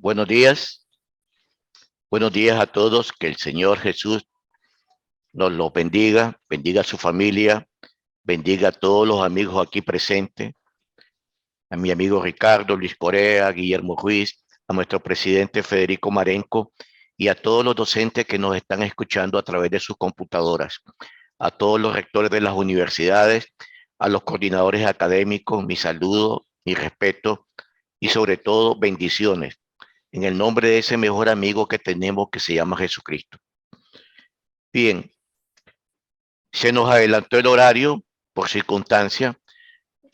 Buenos días a todos, que el Señor Jesús nos los bendiga, bendiga a su familia, bendiga a todos los amigos aquí presentes, a mi amigo Ricardo, Luis Corea, Guillermo Ruiz, a nuestro presidente Federico Marenco y a todos los docentes que nos están escuchando a través de sus computadoras, a todos los rectores de las universidades, a los coordinadores académicos, mi saludo, mi respeto y sobre todo bendiciones en el nombre de ese mejor amigo que tenemos que se llama Jesucristo. Bien, se nos adelantó el horario por circunstancia.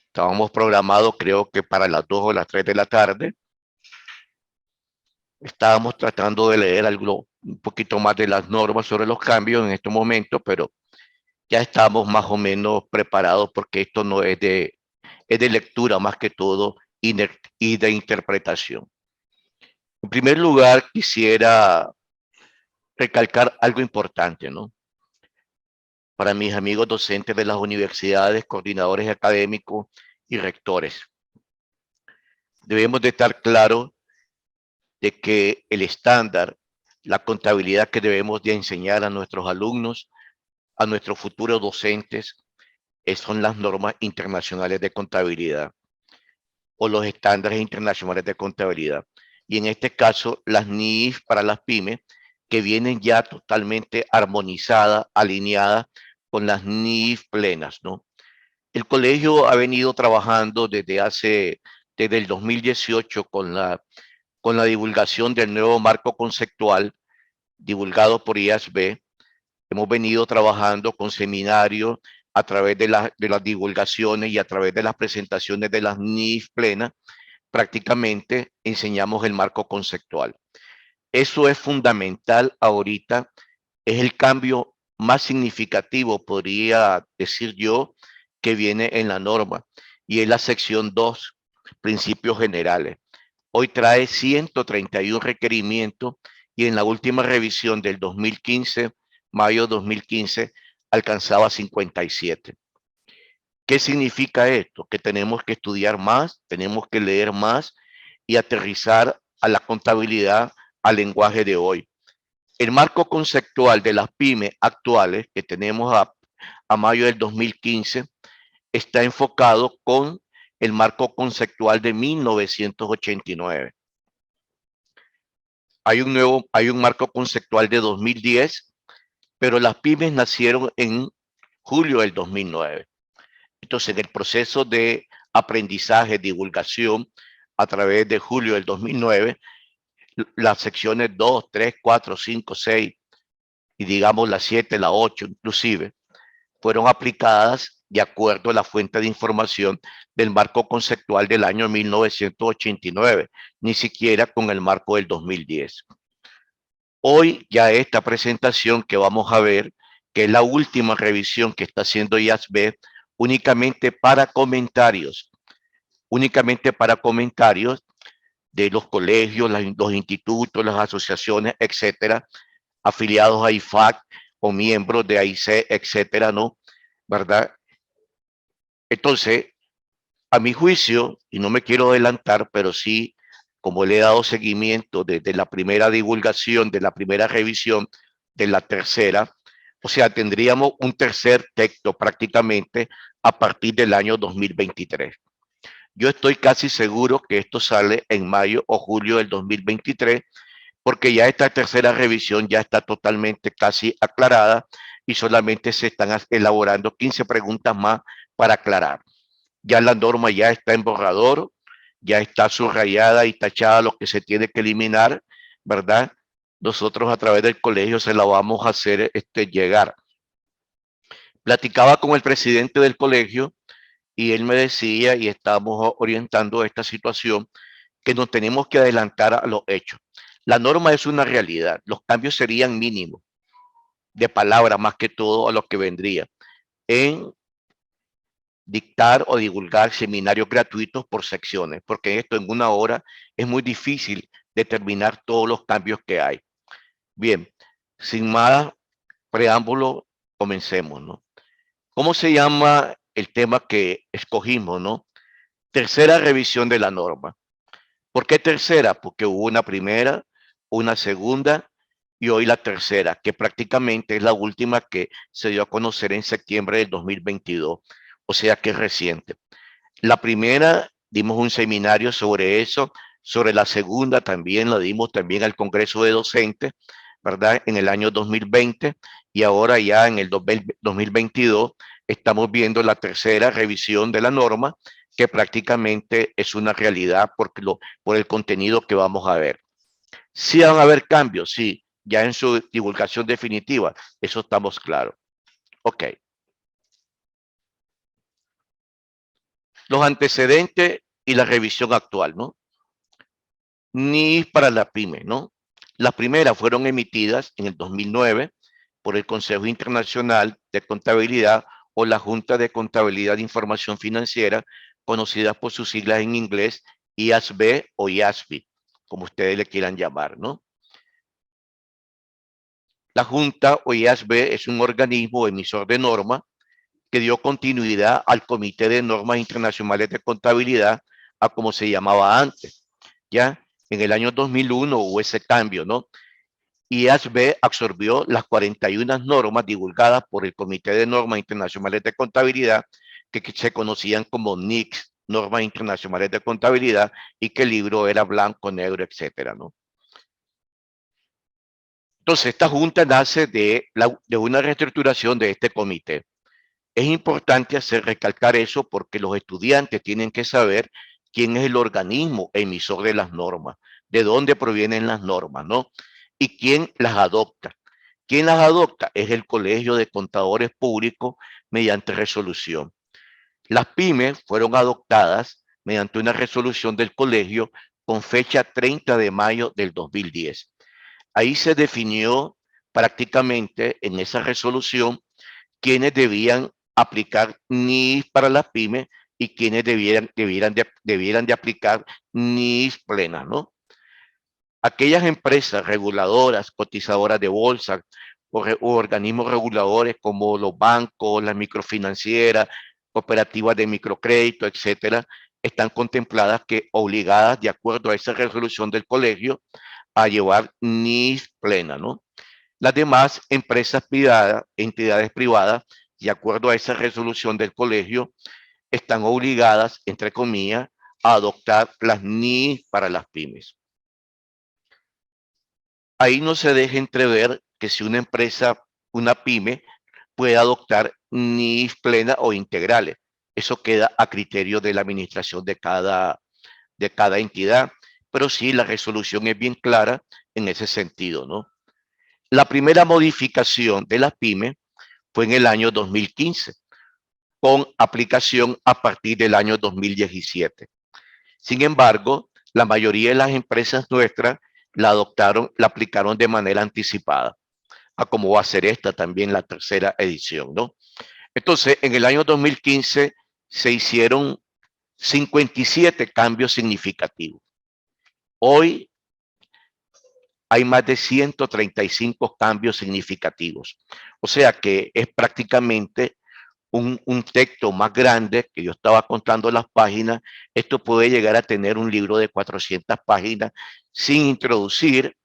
Estábamos programados creo que para las 2 o las 3 de la tarde. Estábamos tratando de leer algo, un poquito más de las normas sobre los cambios en estos momentos, pero ya estamos más o menos preparados porque esto no es de lectura más que todo y de interpretación. En primer lugar, quisiera recalcar algo importante, ¿no? Para mis amigos docentes de las universidades, coordinadores académicos y rectores. Debemos de estar claros de que el estándar, la contabilidad que debemos de enseñar a nuestros alumnos, a nuestros futuros docentes, son las normas internacionales de contabilidad o los estándares internacionales de contabilidad. Y en este caso, las NIF para las pymes, que vienen ya totalmente armonizadas, alineadas con las NIF plenas, ¿no? El colegio ha venido trabajando desde el 2018 con la divulgación del nuevo marco conceptual divulgado por IASB. Hemos venido trabajando con seminarios a través de las divulgaciones y a través de las presentaciones de las NIF plenas. Prácticamente enseñamos el marco conceptual. Eso es fundamental ahorita, es el cambio más significativo, podría decir yo, que viene en la norma, y es la sección 2, principios generales. Hoy trae 131 requerimientos y en la última revisión del 2015, mayo 2015, alcanzaba 57. ¿Qué significa esto? Que tenemos que estudiar más, tenemos que leer más y aterrizar a la contabilidad al lenguaje de hoy. El marco conceptual de las pymes actuales que tenemos a mayo del 2015 está enfocado con el marco conceptual de 1989. Hay un marco conceptual de 2010, pero las pymes nacieron en julio del 2009. Entonces, en el proceso de aprendizaje, divulgación, a través de julio del 2009, las secciones 2, 3, 4, 5, 6 y digamos la 7, la 8 inclusive, fueron aplicadas de acuerdo a la fuente de información del marco conceptual del año 1989, ni siquiera con el marco del 2010. Hoy ya esta presentación que vamos a ver, que es la última revisión que está haciendo IASB, únicamente para comentarios de los colegios, los institutos, las asociaciones, etcétera, afiliados a IFAC o miembros de AIC, etcétera, ¿no? ¿Verdad? Entonces, a mi juicio, y no me quiero adelantar, pero sí, como le he dado seguimiento desde la primera divulgación, de la primera revisión, de la tercera, o sea, tendríamos un tercer texto prácticamente a partir del año 2023. Yo estoy casi seguro que esto sale en mayo o julio del 2023, porque ya esta tercera revisión ya está totalmente casi aclarada y solamente se están elaborando 15 preguntas más para aclarar. Ya la norma ya está en borrador, ya está subrayada y tachada lo que se tiene que eliminar, ¿verdad? Nosotros a través del colegio se la vamos a hacer llegar. Platicaba con el presidente del colegio y él me decía, y estamos orientando esta situación, que nos tenemos que adelantar a los hechos. La norma es una realidad, los cambios serían mínimos, de palabra más que todo a lo que vendría, en dictar o divulgar seminarios gratuitos por secciones, porque esto en una hora es muy difícil determinar todos los cambios que hay. Bien, sin más preámbulo, comencemos, ¿no? ¿Cómo se llama el tema que escogimos, no? Tercera revisión de la norma. ¿Por qué tercera? Porque hubo una primera, una segunda y hoy la tercera, que prácticamente es la última que se dio a conocer en septiembre del 2022, o sea que es reciente. La primera dimos un seminario sobre eso, sobre la segunda también la dimos también al Congreso de Docentes, ¿verdad? En el año 2020 y ahora ya en el 2022 estamos viendo la tercera revisión de la norma que prácticamente es una realidad por el contenido que vamos a ver. Sí van a haber cambios, sí, ya en su divulgación definitiva, eso estamos claros. Ok, los antecedentes y la revisión actual, ¿no? Ni para la pyme, ¿no? Las primeras fueron emitidas en el 2009 por el Consejo Internacional de Contabilidad o la Junta de Contabilidad de Información Financiera, conocidas por sus siglas en inglés IASB o IASB, como ustedes le quieran llamar, ¿no? La Junta o IASB es un organismo emisor de normas que dio continuidad al Comité de Normas Internacionales de Contabilidad, a como se llamaba antes. Ya en el año 2001 hubo ese cambio, ¿no? IASB absorbió las 41 normas divulgadas por el Comité de Normas Internacionales de Contabilidad, que se conocían como NICS, Normas Internacionales de Contabilidad, y que el libro era blanco, negro, etcétera, ¿no? Entonces, esta junta nace de una reestructuración de este comité. Es importante hacer recalcar eso porque los estudiantes tienen que saber quién es el organismo emisor de las normas, de dónde provienen las normas, ¿no? Y quién las adopta. ¿Quién las adopta? Es el Colegio de Contadores Públicos mediante resolución. Las pymes fueron adoptadas mediante una resolución del colegio con fecha 30 de mayo del 2010. Ahí se definió prácticamente en esa resolución quienes debían aplicar NIS para las pymes y quienes debieran de aplicar NIS plenas, ¿no? Aquellas empresas reguladoras, cotizadoras de bolsa o organismos reguladores como los bancos, las microfinancieras, cooperativas de microcrédito, etcétera, están contempladas que obligadas, de acuerdo a esa resolución del colegio, a llevar NIS plena, ¿no? Las demás empresas privadas, entidades privadas, de acuerdo a esa resolución del colegio, están obligadas, entre comillas, a adoptar las NIS para las pymes. Ahí no se deja entrever que si una empresa, una pyme, puede adoptar NIS plena o integrales. Eso queda a criterio de la administración de cada entidad. Pero sí, la resolución es bien clara en ese sentido, ¿no? La primera modificación de las pymes fue en el año 2015, con aplicación a partir del año 2017. Sin embargo, la mayoría de las empresas nuestras la adoptaron, la aplicaron de manera anticipada, a como va a ser esta también la tercera edición, ¿no? Entonces, en el año 2015 se hicieron 57 cambios significativos. Hoy hay más de 135 cambios significativos. O sea que es prácticamente un texto más grande, que yo estaba contando las páginas, esto puede llegar a tener un libro de 400 páginas sin introducir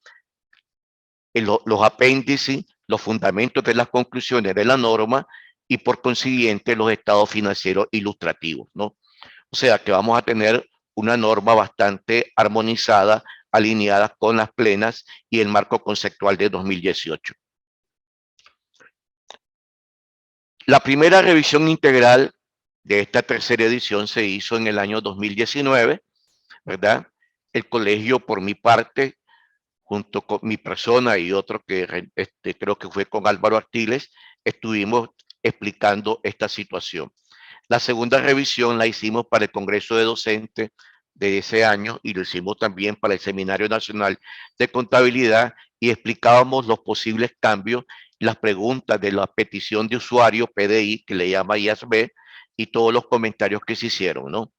los apéndices, los fundamentos de las conclusiones de la norma y por consiguiente los estados financieros ilustrativos, ¿no? O sea que vamos a tener una norma bastante armonizada, alineada con las plenas y el marco conceptual de 2018. La primera revisión integral de esta tercera edición se hizo en el año 2019, ¿verdad? El colegio, por mi parte, junto con mi persona y otro que creo que fue con Álvaro Artiles, estuvimos explicando esta situación. La segunda revisión la hicimos para el Congreso de Docentes de ese año y lo hicimos también para el Seminario Nacional de Contabilidad y explicábamos los posibles cambios, las preguntas de la petición de usuario PDI, que le llama IASB, y todos los comentarios que se hicieron, ¿no?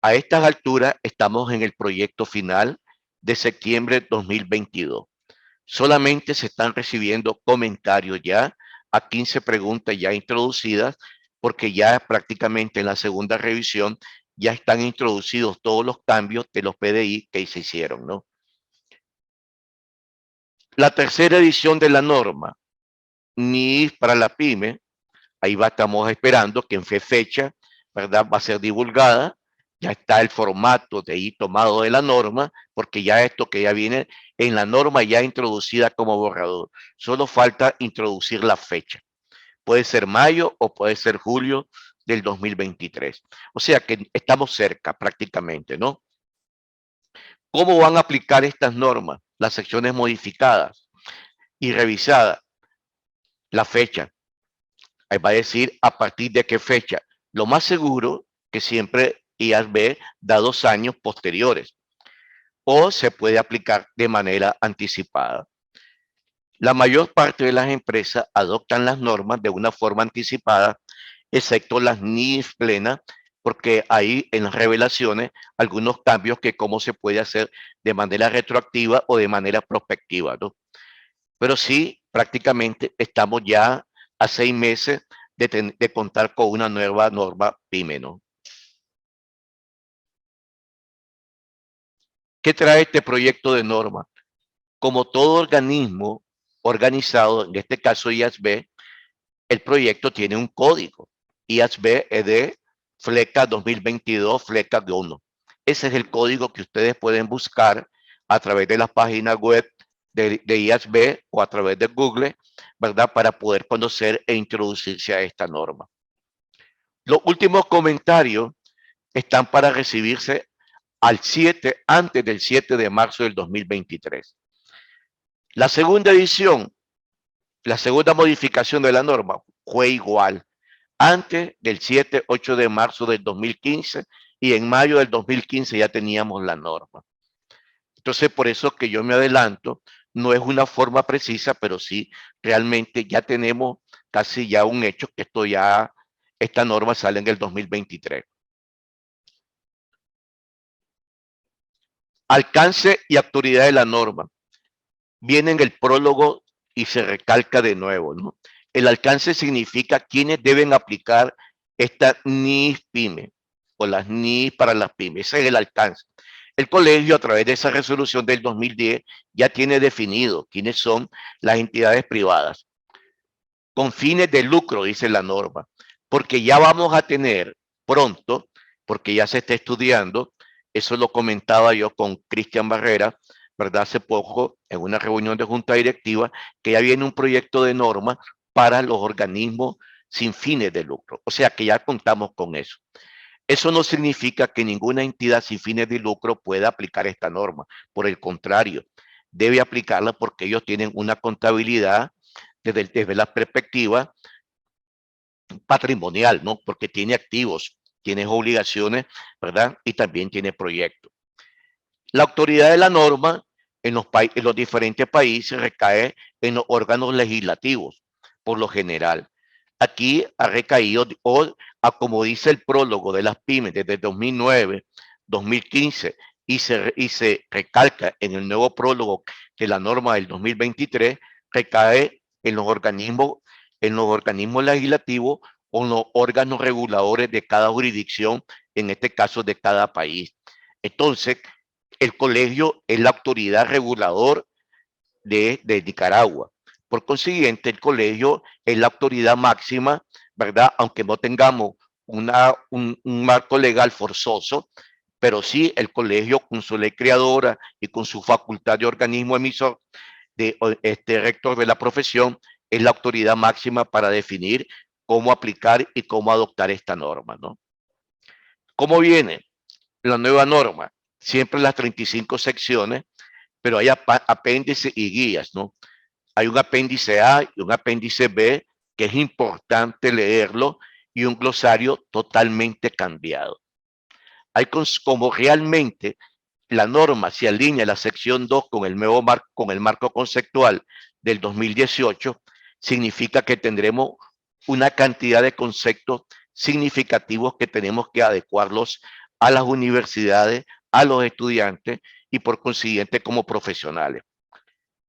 A estas alturas estamos en el proyecto final de septiembre de 2022. Solamente se están recibiendo comentarios ya a 15 preguntas ya introducidas, porque ya prácticamente en la segunda revisión ya están introducidos todos los cambios de los PDI que se hicieron, ¿no? La tercera edición de la norma, NIF para la pyme, ahí estamos esperando que en fecha, ¿verdad? Va a ser divulgada, ya está el formato de ahí tomado de la norma, porque ya esto que ya viene en la norma ya introducida como borrador, solo falta introducir la fecha. Puede ser mayo o puede ser julio del 2023. O sea que estamos cerca prácticamente, ¿no? ¿Cómo van a aplicar estas normas? Las secciones modificadas y revisadas. La fecha. Ahí va a decir a partir de qué fecha. Lo más seguro que siempre IASB da 2 años posteriores o se puede aplicar de manera anticipada. La mayor parte de las empresas adoptan las normas de una forma anticipada, excepto las NIF plenas, porque hay en las revelaciones algunos cambios que cómo se puede hacer de manera retroactiva o de manera prospectiva, ¿no? Pero sí, prácticamente estamos ya a 6 meses de contar con una nueva norma PYME, ¿no? ¿Qué trae este proyecto de norma? Como todo organismo organizado, en este caso IASB, el proyecto tiene un código. IASB es de FLECA 2022, FLECA 1. Ese es el código que ustedes pueden buscar a través de las páginas web de IASB o a través de Google, ¿verdad? Para poder conocer e introducirse a esta norma. Los últimos comentarios están para recibirse antes del 7 de marzo del 2023. La segunda edición, la segunda modificación de la norma fue igual, antes del 7-8 de marzo del 2015 y en mayo del 2015 ya teníamos la norma. Entonces, por eso que yo me adelanto, no es una forma precisa, pero sí realmente ya tenemos casi ya un hecho que esta norma sale en el 2023. Alcance y autoridad de la norma. Viene en el prólogo y se recalca de nuevo, ¿no? El alcance significa quiénes deben aplicar esta NIF PYME o las NIF para las pymes. Ese es el alcance. El colegio, a través de esa resolución del 2010, ya tiene definido quiénes son las entidades privadas con fines de lucro, dice la norma, porque ya vamos a tener pronto, porque ya se está estudiando, eso lo comentaba yo con Cristian Barrera, ¿verdad? Hace poco, en una reunión de junta directiva, que ya viene un proyecto de norma para los organismos sin fines de lucro. O sea que ya contamos con eso. Eso no significa que ninguna entidad sin fines de lucro pueda aplicar esta norma. Por el contrario, debe aplicarla porque ellos tienen una contabilidad desde la perspectiva patrimonial, ¿no? Porque tiene activos, tiene obligaciones, ¿verdad? Y también tiene proyectos. La autoridad de la norma en los diferentes países recae en los órganos legislativos, por lo general. Aquí ha recaído, como dice el prólogo de las pymes desde 2009, 2015, y se recalca en el nuevo prólogo de la norma del 2023, recae en los organismos legislativos o en los órganos reguladores de cada jurisdicción, en este caso de cada país. Entonces, el colegio es la autoridad regulador de Nicaragua. Por consiguiente, el colegio es la autoridad máxima, ¿verdad? Aunque no tengamos un marco legal forzoso, pero sí el colegio con su ley creadora y con su facultad de organismo emisor, de rector de la profesión, es la autoridad máxima para definir cómo aplicar y cómo adoptar esta norma, ¿no? ¿Cómo viene la nueva norma? Siempre las 35 secciones, pero hay apéndices y guías, ¿no? Hay un apéndice A y un apéndice B que es importante leerlo y un glosario totalmente cambiado. Hay como realmente la norma se alinea la sección 2 con el nuevo con el marco conceptual del 2018, significa que tendremos una cantidad de conceptos significativos que tenemos que adecuarlos a las universidades, a los estudiantes y por consiguiente como profesionales.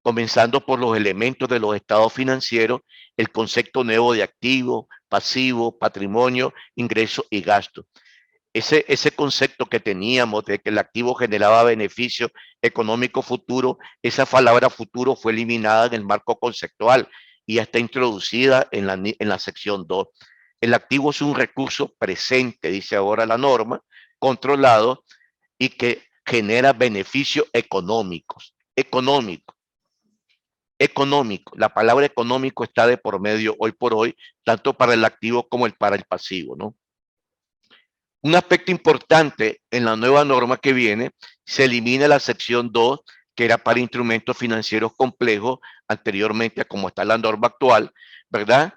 Comenzando por los elementos de los estados financieros, el concepto nuevo de activo, pasivo, patrimonio, ingreso y gasto. ese concepto que teníamos de que el activo generaba beneficio económico futuro, esa palabra futuro fue eliminada en el marco conceptual y ya está introducida en la sección 2. El activo es un recurso presente, dice ahora la norma, controlado y que genera beneficios económicos. Económico. La palabra económico está de por medio hoy por hoy, tanto para el activo como para el pasivo, ¿no? Un aspecto importante en la nueva norma que viene, se elimina la sección 2, que era para instrumentos financieros complejos, anteriormente como está la norma actual, ¿verdad?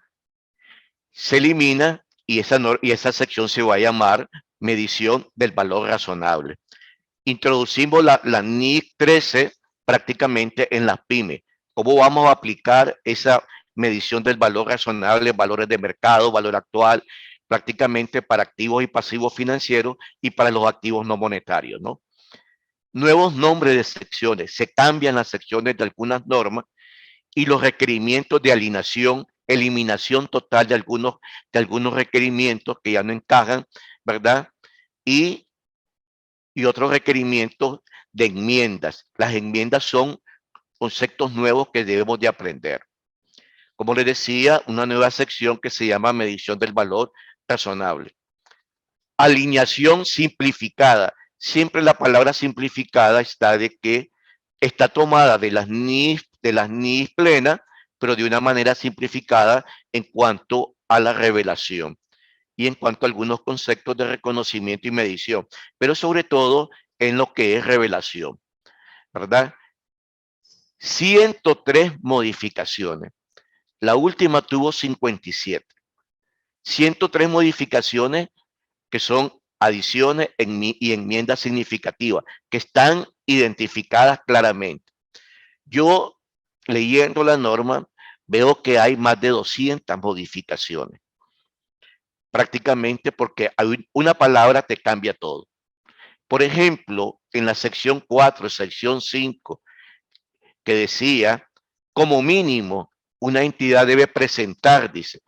Se elimina y esa sección se va a llamar medición del valor razonable. Introducimos la NIC 13 prácticamente en las pymes. ¿Cómo vamos a aplicar esa medición del valor razonable, valores de mercado, valor actual, prácticamente para activos y pasivos financieros y para los activos no monetarios, ¿no? Nuevos nombres de secciones, se cambian las secciones de algunas normas y los requerimientos de alineación, eliminación total de algunos requerimientos que ya no encajan, ¿verdad? Y otros requerimientos de enmiendas. Las enmiendas son conceptos nuevos que debemos de aprender. Como les decía, una nueva sección que se llama medición del valor razonable. Alineación simplificada. Siempre la palabra simplificada está de que está tomada de las NIF plenas, pero de una manera simplificada en cuanto a la revelación y en cuanto a algunos conceptos de reconocimiento y medición, pero sobre todo en lo que es revelación, ¿verdad? 103 modificaciones. La última tuvo 57. 103 modificaciones que son adiciones y enmiendas significativas, que están identificadas claramente. Yo, leyendo la norma, veo que hay más de 200 modificaciones, prácticamente porque hay una palabra te cambia todo. Por ejemplo, en la sección 4, sección 5, que decía, como mínimo, una entidad debe presentar, dice,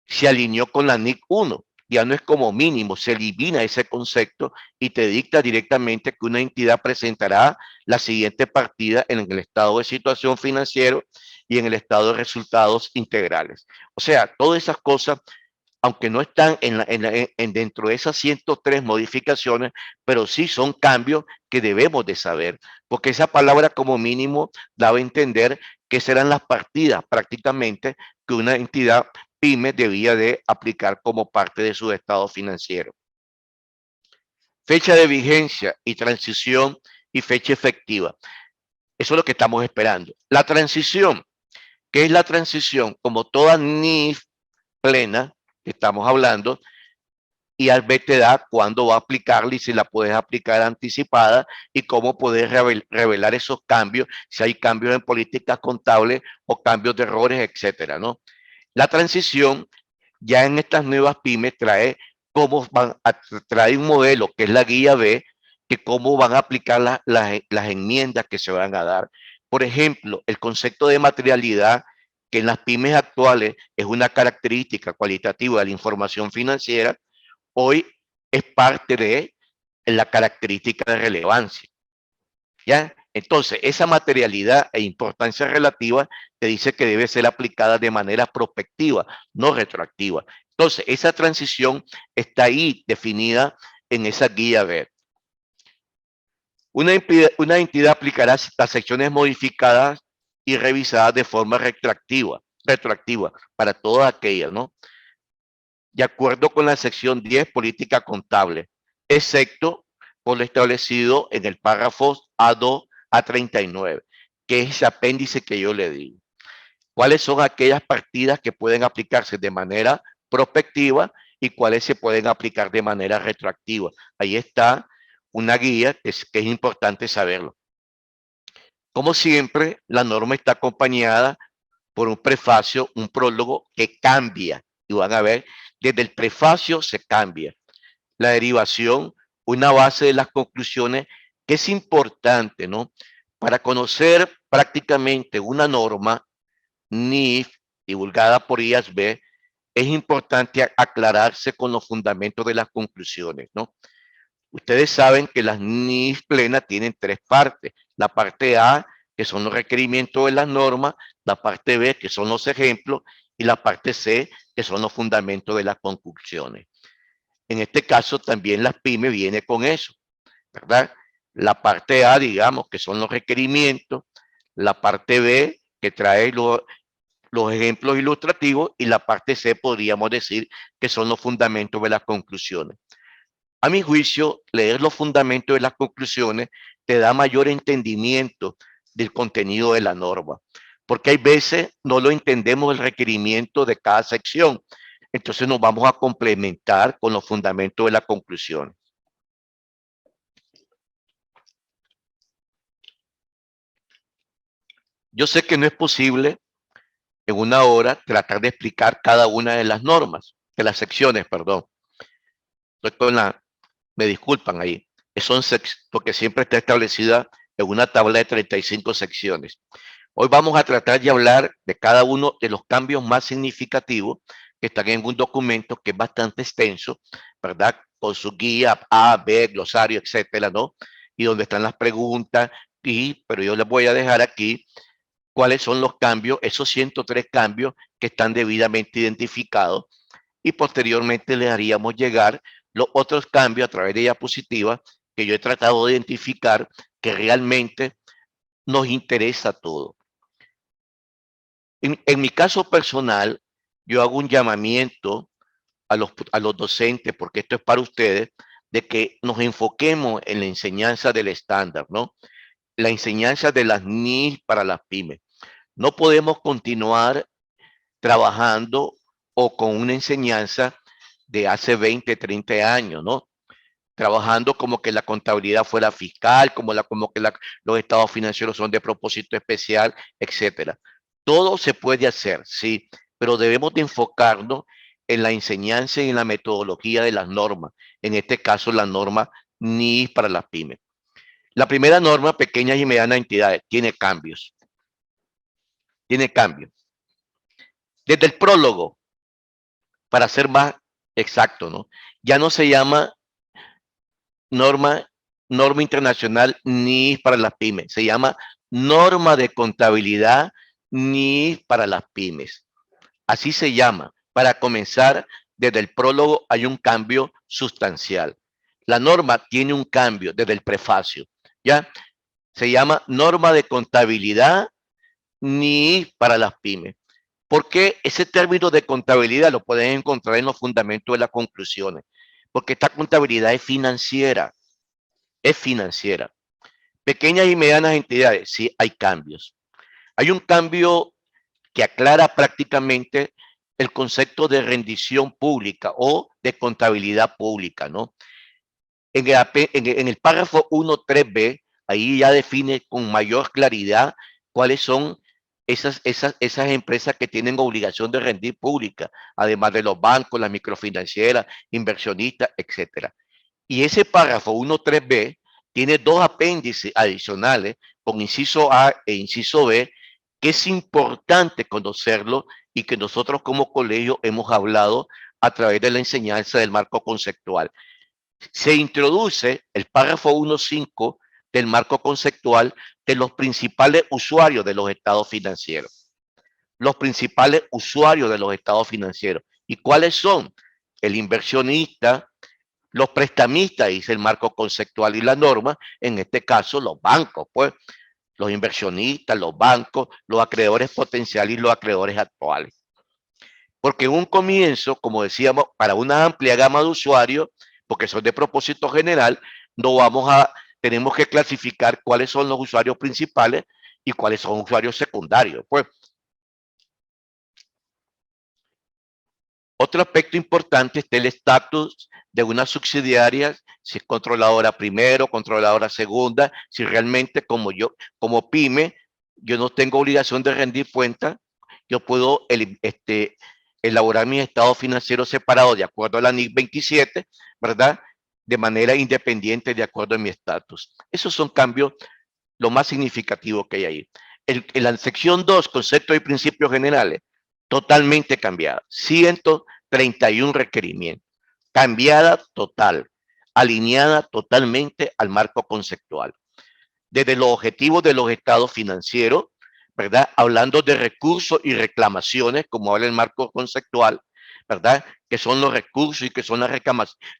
se alineó con la NIC 1. Ya no es como mínimo, se elimina ese concepto y te dicta directamente que una entidad presentará la siguiente partida en el estado de situación financiero y en el estado de resultados integrales. O sea, todas esas cosas, aunque no están dentro de esas 103 modificaciones, pero sí son cambios que debemos de saber, porque esa palabra como mínimo daba a entender que serán las partidas prácticamente que una entidad pyme debía de aplicar como parte de su estado financiero. Fecha de vigencia y transición y fecha efectiva. Eso es lo que estamos esperando. La transición, ¿qué es la transición? Como toda NIF plena que estamos hablando, y ARBET te da cuándo va a aplicarla y si la puedes aplicar anticipada y cómo puedes revelar esos cambios, si hay cambios en políticas contables o cambios de errores, etcétera, ¿no? La transición ya en estas nuevas pymes trae un modelo que es la guía B, que cómo van a aplicar las enmiendas que se van a dar. Por ejemplo, el concepto de materialidad, que en las pymes actuales es una característica cualitativa de la información financiera, hoy es parte de la característica de relevancia. ¿Ya? Entonces, esa materialidad e importancia relativa te dice que debe ser aplicada de manera prospectiva, no retroactiva. Entonces, esa transición está ahí definida en esa guía B. Una entidad aplicará las secciones modificadas y revisadas de forma retroactiva para todas aquellas, ¿no? De acuerdo con la sección 10, política contable, excepto por lo establecido en el párrafo A2 a 39, que es ese apéndice que yo le digo. ¿Cuáles son aquellas partidas que pueden aplicarse de manera prospectiva y cuáles se pueden aplicar de manera retroactiva? Ahí está una guía que es importante saberlo. Como siempre, la norma está acompañada por un prefacio, un prólogo que cambia. Y van a ver, desde el prefacio se cambia. La derivación, una base de las conclusiones que es importante, ¿no? Para conocer prácticamente una norma NIF divulgada por IASB, es importante aclararse con los fundamentos de las conclusiones, ¿no? Ustedes saben que las NIS plenas tienen tres partes. La parte A, que son los requerimientos de las normas, la parte B, que son los ejemplos, y la parte C, que son los fundamentos de las conclusiones. En este caso, también las pymes viene con eso, ¿verdad? La parte A, digamos, que son los requerimientos, la parte B, que trae los ejemplos ilustrativos, y la parte C, podríamos decir, que son los fundamentos de las conclusiones. A mi juicio, leer los fundamentos de las conclusiones te da mayor entendimiento del contenido de la norma, porque hay veces no lo entendemos el requerimiento de cada sección. Entonces nos vamos a complementar con los fundamentos de la conclusión. Yo sé que no es posible en una hora tratar de explicar cada una de las normas, de las secciones, perdón. Estoy con me disculpan ahí, son porque siempre está establecida en una tabla de 35 secciones. Hoy vamos a tratar de hablar de cada uno de los cambios más significativos que están en un documento que es bastante extenso, ¿verdad? Con su guía A, B, glosario, etcétera, ¿no? Y donde están las preguntas, pero yo les voy a dejar aquí cuáles son los cambios, esos 103 cambios que están debidamente identificados, y posteriormente les haríamos llegar los otros cambios a través de diapositivas que yo he tratado de identificar que realmente nos interesa todo. En mi caso personal, yo hago un llamamiento a los docentes, porque esto es para ustedes, de que nos enfoquemos en la enseñanza del estándar, ¿no? La enseñanza de las NIS para las pymes. No podemos continuar trabajando o con una enseñanza de hace 20, 30 años, ¿no? Trabajando como que la contabilidad fuera fiscal, como que los estados financieros son de propósito especial, etcétera. Todo se puede hacer, sí, pero debemos de enfocarnos en la enseñanza y en la metodología de las normas. En este caso, la norma NIS para las pymes. La primera norma, pequeñas y medianas entidades, tiene cambios. Tiene cambios. Desde el prólogo, para ser más exacto, ¿no? Ya no se llama norma, norma internacional NIS para las pymes, se llama norma de contabilidad NIS para las pymes. Así se llama. Para comenzar, desde el prólogo hay un cambio sustancial. La norma tiene un cambio desde el prefacio, ¿ya? Se llama norma de contabilidad NIS para las pymes. Porque ese término de contabilidad lo pueden encontrar en los fundamentos de las conclusiones. Porque esta contabilidad es financiera. Es financiera. Pequeñas y medianas entidades, sí hay cambios. Hay un cambio que aclara prácticamente el concepto de rendición pública o de contabilidad pública, ¿no? En el párrafo 1.3b, ahí ya define con mayor claridad cuáles son esas empresas que tienen obligación de rendir pública, además de los bancos, las microfinancieras, inversionistas, etcétera. Y ese párrafo 1.3b tiene dos apéndices adicionales con inciso A e inciso B, que es importante conocerlo y que nosotros como colegio hemos hablado a través de la enseñanza del marco conceptual. Se introduce el párrafo 1.5 del marco conceptual de los principales usuarios de los estados financieros. Los principales usuarios de los estados financieros. ¿Y cuáles son? El inversionista, los prestamistas, dice el marco conceptual y la norma, en este caso los bancos, pues, los inversionistas, los bancos, los acreedores potenciales y los acreedores actuales. Porque en un comienzo, como decíamos, para una amplia gama de usuarios, porque son de propósito general, tenemos que clasificar cuáles son los usuarios principales y cuáles son usuarios secundarios. Pues, otro aspecto importante es el estatus de una subsidiaria, si es controladora primero, controladora segunda, si realmente como pyme, yo no tengo obligación de rendir cuenta, yo puedo elaborar mi estado financiero separado de acuerdo a la NIC 27, ¿verdad? De manera independiente de acuerdo a mi estatus. Esos son cambios lo más significativo que hay ahí. En la sección 2, conceptos y principios generales, totalmente cambiada, 131 requerimientos, cambiada total, alineada totalmente al marco conceptual. Desde los objetivos de los estados financieros, ¿verdad? Hablando de recursos y reclamaciones, como habla el marco conceptual, ¿verdad? Que son los recursos y que son las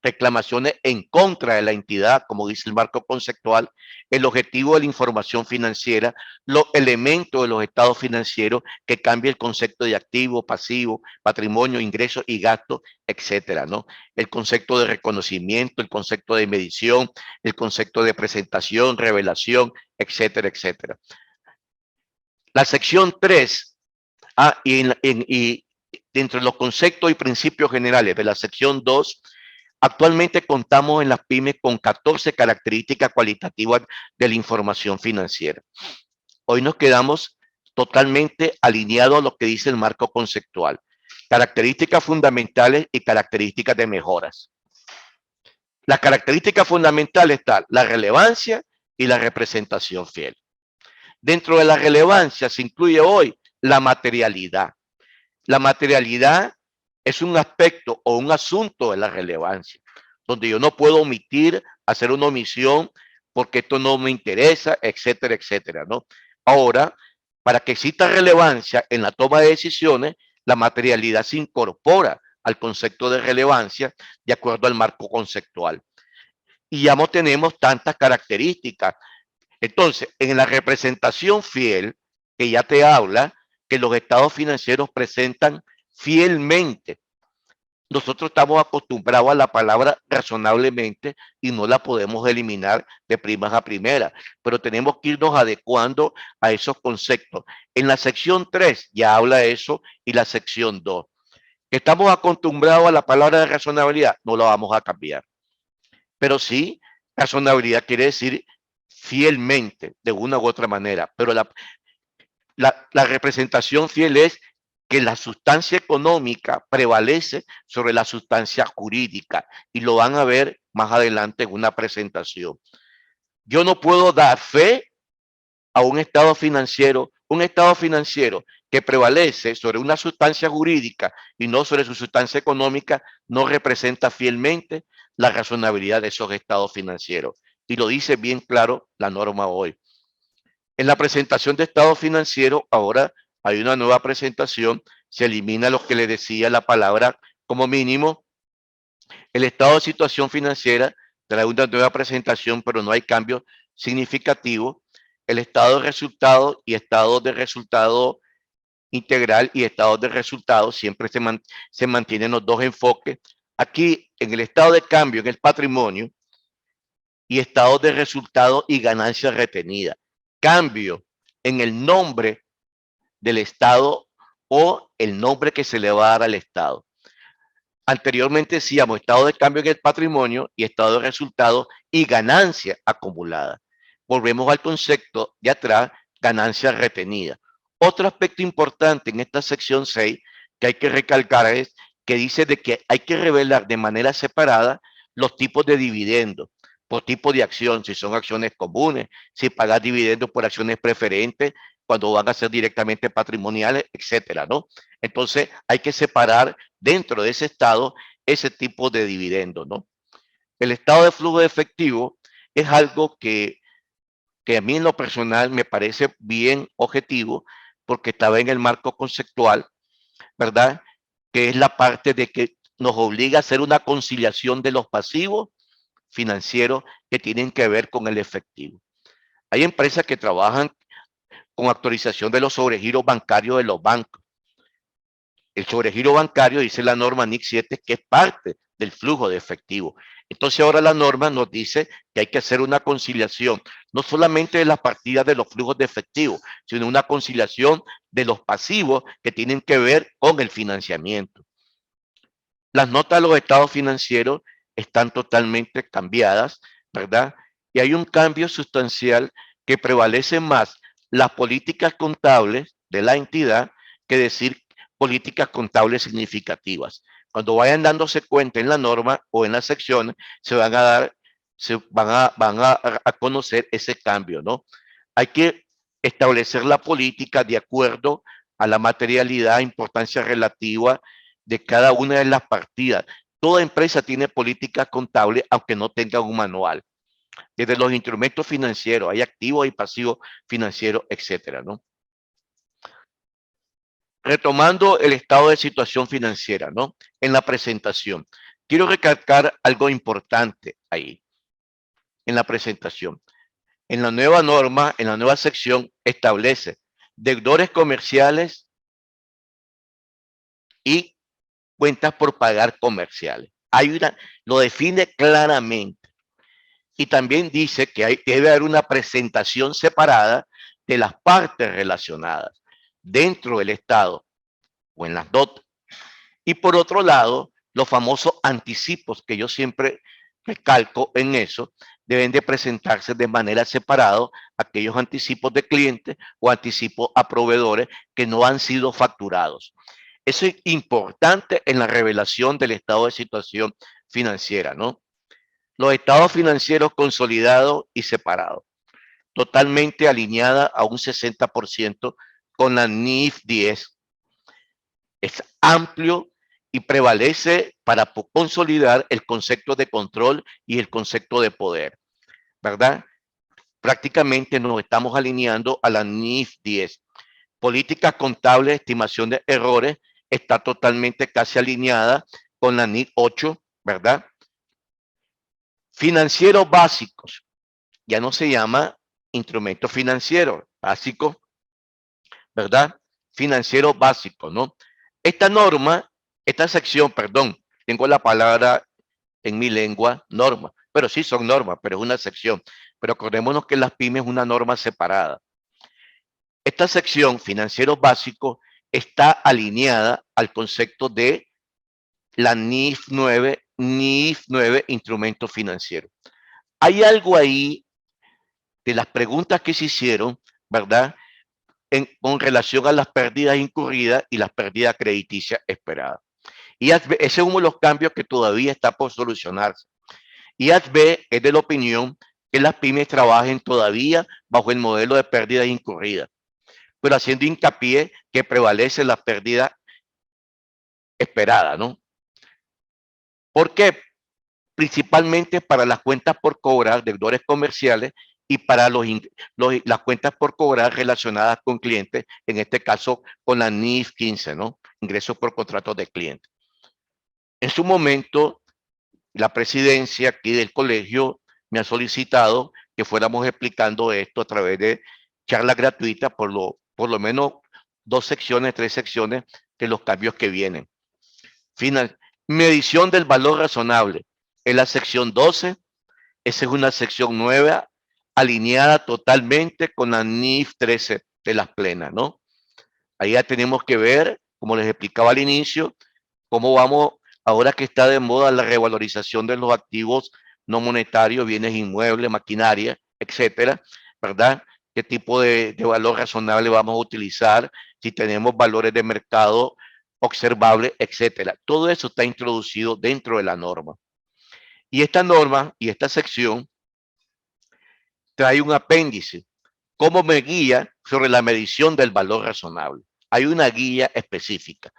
reclamaciones en contra de la entidad, como dice el marco conceptual, el objetivo de la información financiera, los elementos de los estados financieros que cambia el concepto de activo, pasivo, patrimonio, ingresos y gastos, etcétera, ¿no? El concepto de reconocimiento, el concepto de medición, el concepto de presentación, revelación, etcétera, etcétera. La sección 3, y dentro de los conceptos y principios generales de la sección 2, actualmente contamos en las pymes con 14 características cualitativas de la información financiera. Hoy nos quedamos totalmente alineados a lo que dice el marco conceptual. Características fundamentales y características de mejoras. Las características fundamentales están la relevancia y la representación fiel. Dentro de la relevancia se incluye hoy la materialidad. La materialidad es un aspecto o un asunto de la relevancia, donde yo no puedo omitir, hacer una omisión porque esto no me interesa, etcétera, etcétera, ¿no? Ahora, para que exista relevancia en la toma de decisiones, la materialidad se incorpora al concepto de relevancia de acuerdo al marco conceptual. Y ya no tenemos tantas características. Entonces, en la representación fiel, que ya te habla, que los estados financieros presentan fielmente. Nosotros estamos acostumbrados a la palabra razonablemente y no la podemos eliminar de primas a primeras, pero tenemos que irnos adecuando a esos conceptos. En la sección 3 ya habla de eso y la sección 2. Estamos acostumbrados a la palabra de razonabilidad, no la vamos a cambiar. Pero sí, razonabilidad quiere decir fielmente, de una u otra manera, pero la representación fiel es que la sustancia económica prevalece sobre la sustancia jurídica y lo van a ver más adelante en una presentación. Yo no puedo dar fe a un estado financiero que prevalece sobre una sustancia jurídica y no sobre su sustancia económica, no representa fielmente la razonabilidad de esos estados financieros. Y lo dice bien claro la norma hoy. En la presentación de estado financiero, ahora hay una nueva presentación, se elimina lo que le decía la palabra como mínimo. El estado de situación financiera trae una nueva presentación, pero no hay cambio significativo. El estado de resultado y estado de resultado integral y estado de resultado siempre se mantienen los dos enfoques. Aquí, en el estado de cambio, en el patrimonio, y estado de resultado y ganancia retenida. Cambio en el nombre del Estado o el nombre que se le va a dar al Estado. Anteriormente decíamos estado de cambio en el patrimonio y estado de resultado y ganancia acumulada. Volvemos al concepto de atrás, ganancia retenida. Otro aspecto importante en esta sección 6 que hay que recalcar es que dice de que hay que revelar de manera separada los tipos de dividendos por tipo de acción, si son acciones comunes, si pagas dividendos por acciones preferentes, cuando van a ser directamente patrimoniales, etcétera, ¿no? Entonces hay que separar dentro de ese estado ese tipo de dividendos, ¿no? El estado de flujo de efectivo es algo que a mí en lo personal me parece bien objetivo porque estaba en el marco conceptual, ¿verdad? Que es la parte de que nos obliga a hacer una conciliación de los pasivos financieros que tienen que ver con el efectivo. Hay empresas que trabajan con actualización de los sobregiros bancarios de los bancos. El sobregiro bancario, dice la norma NIC 7, que es parte del flujo de efectivo. Entonces ahora la norma nos dice que hay que hacer una conciliación, no solamente de las partidas de los flujos de efectivo, sino una conciliación de los pasivos que tienen que ver con el financiamiento. Las notas de los estados financieros están totalmente cambiadas, ¿verdad? Y hay un cambio sustancial que prevalece más las políticas contables de la entidad que decir políticas contables significativas. Cuando vayan dándose cuenta en la norma o en la sección, van a conocer ese cambio, ¿no? Hay que establecer la política de acuerdo a la materialidad, importancia relativa de cada una de las partidas. Toda empresa tiene política contable, aunque no tenga un manual. Desde los instrumentos financieros, hay activos y pasivos financieros, etcétera, ¿no? Retomando el estado de situación financiera, ¿no? En la presentación. Quiero recalcar algo importante ahí, en la presentación. En la nueva norma, en la nueva sección, establece deudores comerciales y cuentas por pagar comerciales. Lo define claramente. Y también dice que debe haber una presentación separada de las partes relacionadas dentro del Estado o en las DOT. Y por otro lado, los famosos anticipos que yo siempre recalco en eso, deben de presentarse de manera separada aquellos anticipos de clientes o anticipos a proveedores que no han sido facturados. Eso es importante en la revelación del estado de situación financiera, ¿no? Los estados financieros consolidados y separados, totalmente alineada a un 60% con la NIF 10. Es amplio y prevalece para consolidar el concepto de control y el concepto de poder, ¿verdad? Prácticamente nos estamos alineando a la NIF 10. Política contable, estimación de errores, está totalmente casi alineada con la NIF 8, ¿verdad? Financieros básicos, ya no se llama instrumento financiero básico, ¿verdad? Financiero básico, ¿no? Esta norma, esta sección, perdón, tengo la palabra en mi lengua, norma, pero sí son normas, pero es una sección. Pero acordémonos que las pymes es una norma separada. Esta sección, financieros básicos, está alineada al concepto de la NIF 9, instrumento financiero. Hay algo ahí de las preguntas que se hicieron, ¿verdad? Con relación a las pérdidas incurridas y las pérdidas crediticias esperadas. Y ese es uno de los cambios que todavía está por solucionarse. IASB es de la opinión que las pymes trabajen todavía bajo el modelo de pérdidas incurridas, pero haciendo hincapié que prevalece la pérdida esperada, ¿no? ¿Por qué? Principalmente para las cuentas por cobrar, deudores comerciales, y para las cuentas por cobrar relacionadas con clientes, en este caso con la NIF 15, ¿no? Ingresos por contratos de clientes. En su momento, la presidencia aquí del colegio me ha solicitado que fuéramos explicando esto a través de charlas gratuitas, por lo menos 2 secciones, 3 secciones de los cambios que vienen. Medición del valor razonable. Es la sección 12. Esa es una sección nueva, alineada totalmente con la NIF 13 de las plenas, ¿no? Ahí ya tenemos que ver, como les explicaba al inicio, cómo vamos, ahora que está de moda la revalorización de los activos no monetarios, bienes inmuebles, maquinaria, etcétera, ¿verdad? ¿Qué tipo de valor razonable vamos a utilizar? Si tenemos valores de mercado observables, etcétera. Todo eso está introducido dentro de la norma. Y esta norma y esta sección trae un apéndice. ¿Cómo me guía sobre la medición del valor razonable? Hay una guía específica.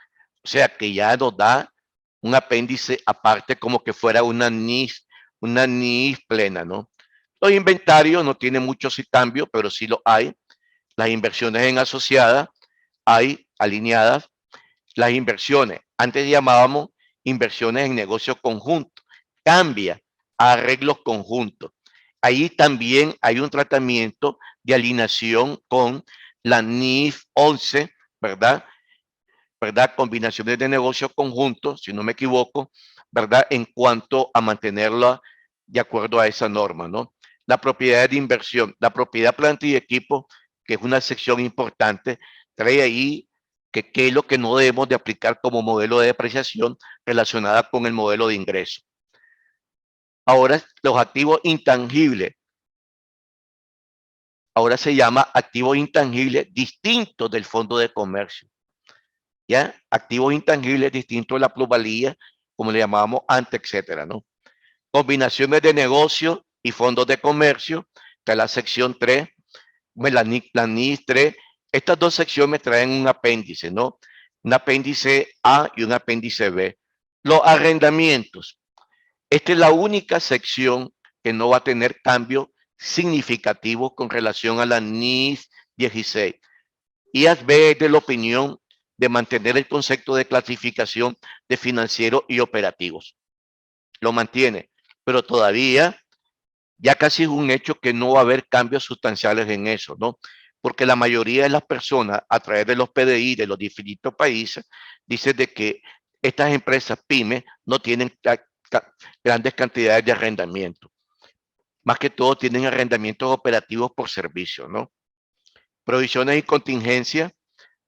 O sea que ya nos da un apéndice aparte como que fuera una NIS plena, ¿no? Los inventarios no tienen muchos cambios, pero sí lo hay. Las inversiones en asociadas hay alineadas. Las inversiones, antes llamábamos inversiones en negocios conjuntos, cambia a arreglos conjuntos. Ahí también hay un tratamiento de alineación con la NIF 11, ¿verdad? ¿Verdad? Combinaciones de negocios conjuntos, si no me equivoco, ¿verdad? En cuanto a mantenerla de acuerdo a esa norma, ¿no? La propiedad de inversión, la propiedad, planta y equipo, que es una sección importante, trae ahí qué es lo que no debemos de aplicar como modelo de depreciación relacionada con el modelo de ingreso. Ahora, los activos intangibles, ahora se llama activos intangibles distintos del fondo de comercio. ¿Ya? Activos intangibles distintos de la plusvalía, como le llamábamos antes, etcétera, ¿no? Combinaciones de negocio y fondos de comercio, que es la sección 3, la NIS 3, Estas dos secciones traen un apéndice, ¿no? Un apéndice A y un apéndice B. Los arrendamientos. Esta es la única sección que no va a tener cambio significativo con relación a la NIS 16. IASB es de la opinión de mantener el concepto de clasificación de financieros y operativos. Lo mantiene, pero todavía ya casi es un hecho que no va a haber cambios sustanciales en eso, ¿no? Porque la mayoría de las personas, a través de los PDI de los distintos países, dicen de que estas empresas pymes no tienen grandes cantidades de arrendamiento. Más que todo tienen arrendamientos operativos por servicio, ¿no? Provisiones y contingencias,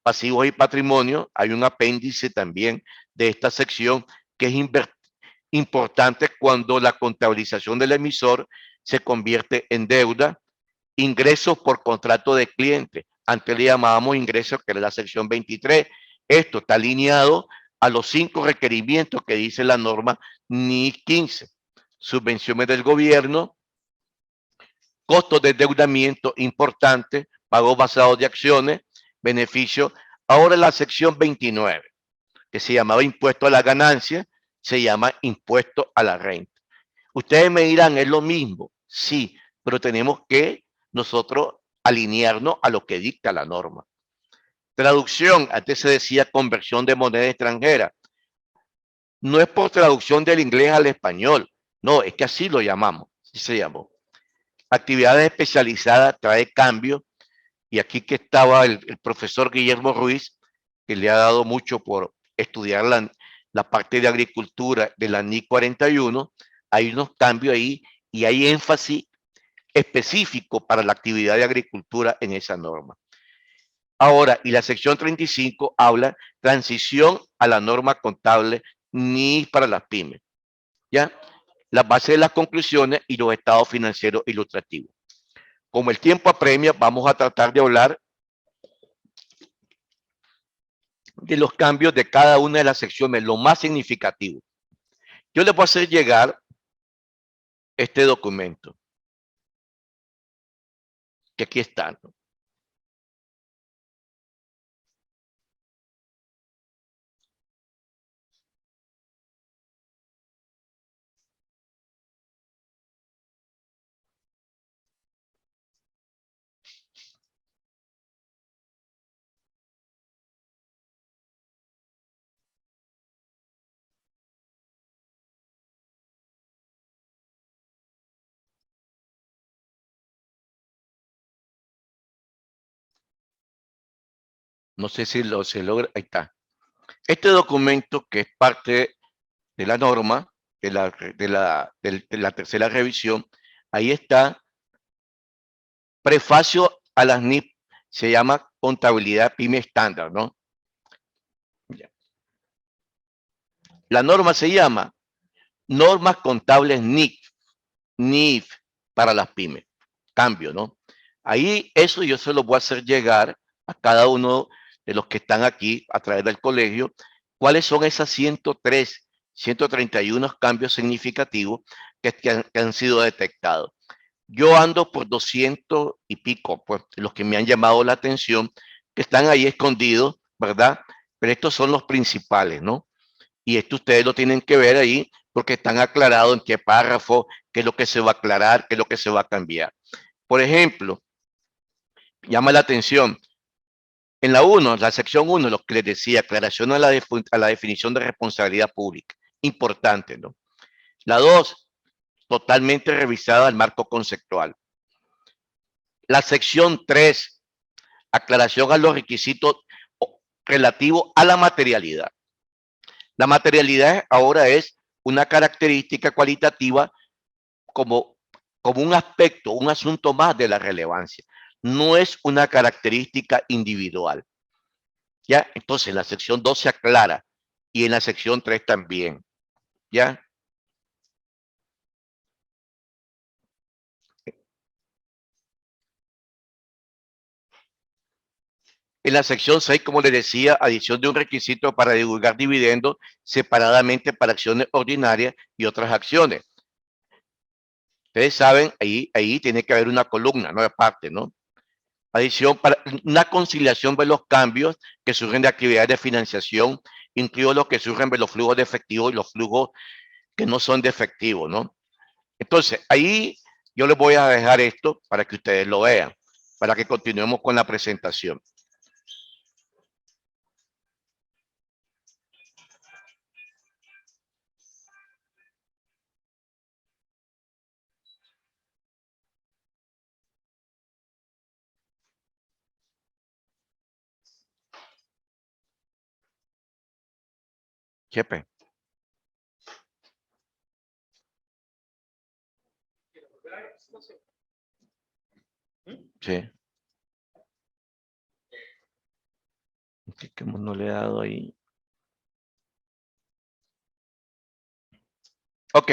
pasivos y patrimonio. Hay un apéndice también de esta sección que es importante cuando la contabilización del emisor se convierte en deuda. Ingresos por contrato de cliente. Antes le llamábamos ingresos, que era la sección 23. Esto está alineado a los 5 requerimientos que dice la norma NIS 15. Subvenciones del gobierno, costos de endeudamiento importantes, pagos basados de acciones, beneficios. Ahora la sección 29, que se llamaba impuesto a la ganancia, se llama impuesto a la renta. Ustedes me dirán, ¿es lo mismo? Sí, pero tenemos que nosotros alinearnos a lo que dicta la norma. Traducción, antes se decía conversión de moneda extranjera. No es por traducción del inglés al español, no, es que así lo llamamos, así se llamó. Actividades especializadas trae cambio, y aquí que estaba el profesor Guillermo Ruiz, que le ha dado mucho por estudiar la parte de agricultura de la NI 41, hay unos cambios ahí y hay énfasis específico para la actividad de agricultura en esa norma. Ahora, y la sección 35 habla transición a la norma contable NIS para las pymes, ¿ya? La base de las conclusiones y los estados financieros ilustrativos. Como el tiempo apremia, vamos a tratar de hablar de los cambios de cada una de las secciones, lo más significativo. Yo les voy a hacer llegar este documento, que aquí está, ¿no? No sé si se logra, ahí está. Este documento, que es parte de la norma, de la tercera revisión, ahí está, prefacio a las NIP, se llama contabilidad PYME estándar, ¿no? La norma se llama normas contables NIF para las pymes. Cambio, ¿no? Ahí eso yo se lo voy a hacer llegar a cada uno de los que están aquí a través del colegio. ¿Cuáles son esas 103, 131 cambios significativos que han sido detectados? Yo ando por 200 y pico, pues los que me han llamado la atención, que están ahí escondidos, ¿verdad? Pero estos son los principales, ¿no? Y esto ustedes lo tienen que ver ahí porque están aclarados en qué párrafo, qué es lo que se va a aclarar, qué es lo que se va a cambiar. Por ejemplo, llama la atención, en la 1, la sección 1, lo que les decía, aclaración a la definición de responsabilidad pública. Importante, ¿no? La 2, totalmente revisada el marco conceptual. La sección 3, aclaración a los requisitos relativos a la materialidad. La materialidad ahora es una característica cualitativa como, como un aspecto, un asunto más de la relevancia. No es una característica individual. ¿Ya? Entonces, en la sección 2 se aclara y en la sección 3 también. ¿Ya? En la sección 6, como les decía, adición de un requisito para divulgar dividendos separadamente para acciones ordinarias y otras acciones. Ustedes saben, ahí tiene que haber una columna, no aparte, ¿no? Adición para una conciliación de los cambios que surgen de actividades de financiación, incluidos los que surgen de los flujos de efectivo y los flujos que no son de efectivo, ¿no? Entonces, ahí yo les voy a dejar esto para que ustedes lo vean, para que continuemos con la presentación. Chepe. Sí. Que no le he dado ahí. Ok.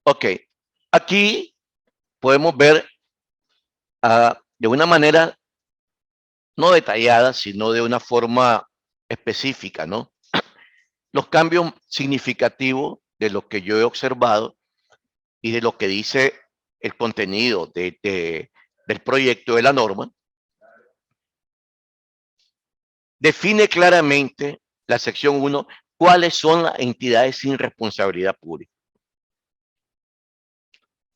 Ok. Aquí podemos ver de una manera no detallada, sino de una forma específica, ¿no? Los cambios significativos de lo que yo he observado y de lo que dice el contenido del proyecto de la norma, define claramente la sección 1 cuáles son las entidades sin responsabilidad pública.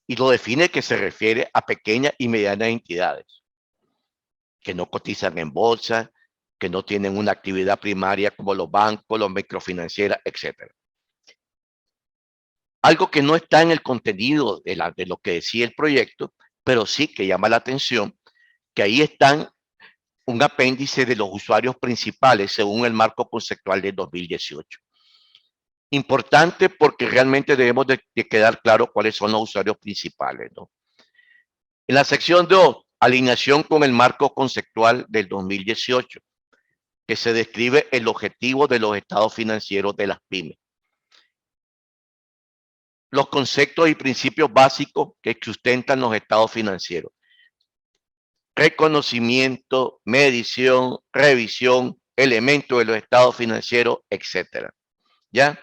Y lo define que se refiere a pequeñas y medianas entidades que no cotizan en bolsa, que no tienen una actividad primaria como los bancos, los microfinancieras, etcétera. Algo que no está en el contenido de lo que decía el proyecto, pero sí que llama la atención, que ahí están un apéndice de los usuarios principales según el marco conceptual del 2018. Importante porque realmente debemos de quedar claro cuáles son los usuarios principales, ¿no? En la sección 2, alineación con el marco conceptual del 2018, que se describe el objetivo de los estados financieros de las pymes. Los conceptos y principios básicos que sustentan los estados financieros. Reconocimiento, medición, revisión, elementos de los estados financieros, etcétera. ¿Ya?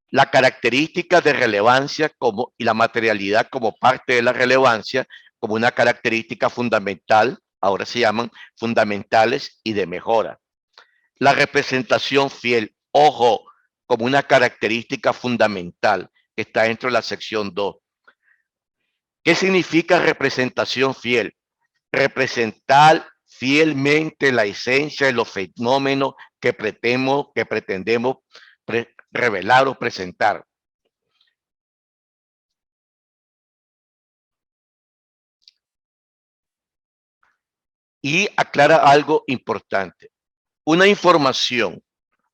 La característica de relevancia y la materialidad como parte de la relevancia como una característica fundamental, ahora se llaman fundamentales y de mejora. La representación fiel, ojo, como una característica fundamental que está dentro de la sección 2. ¿Qué significa representación fiel? Representar fielmente la esencia de los fenómenos que pretendemos revelar o presentar. Y aclara algo importante. Una información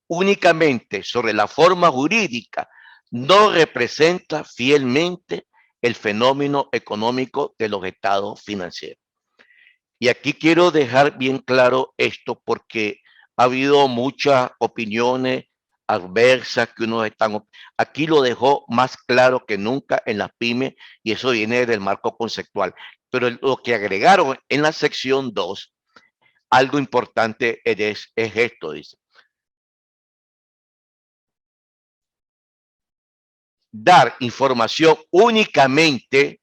únicamente sobre la forma jurídica no representa fielmente el fenómeno económico de los estados financieros. Y aquí quiero dejar bien claro esto porque ha habido muchas opiniones adversas que unos están. Aquí lo dejó más claro que nunca en las pymes y eso viene del marco conceptual. Pero lo que agregaron en la sección 2, algo importante es esto, dice. Dar información únicamente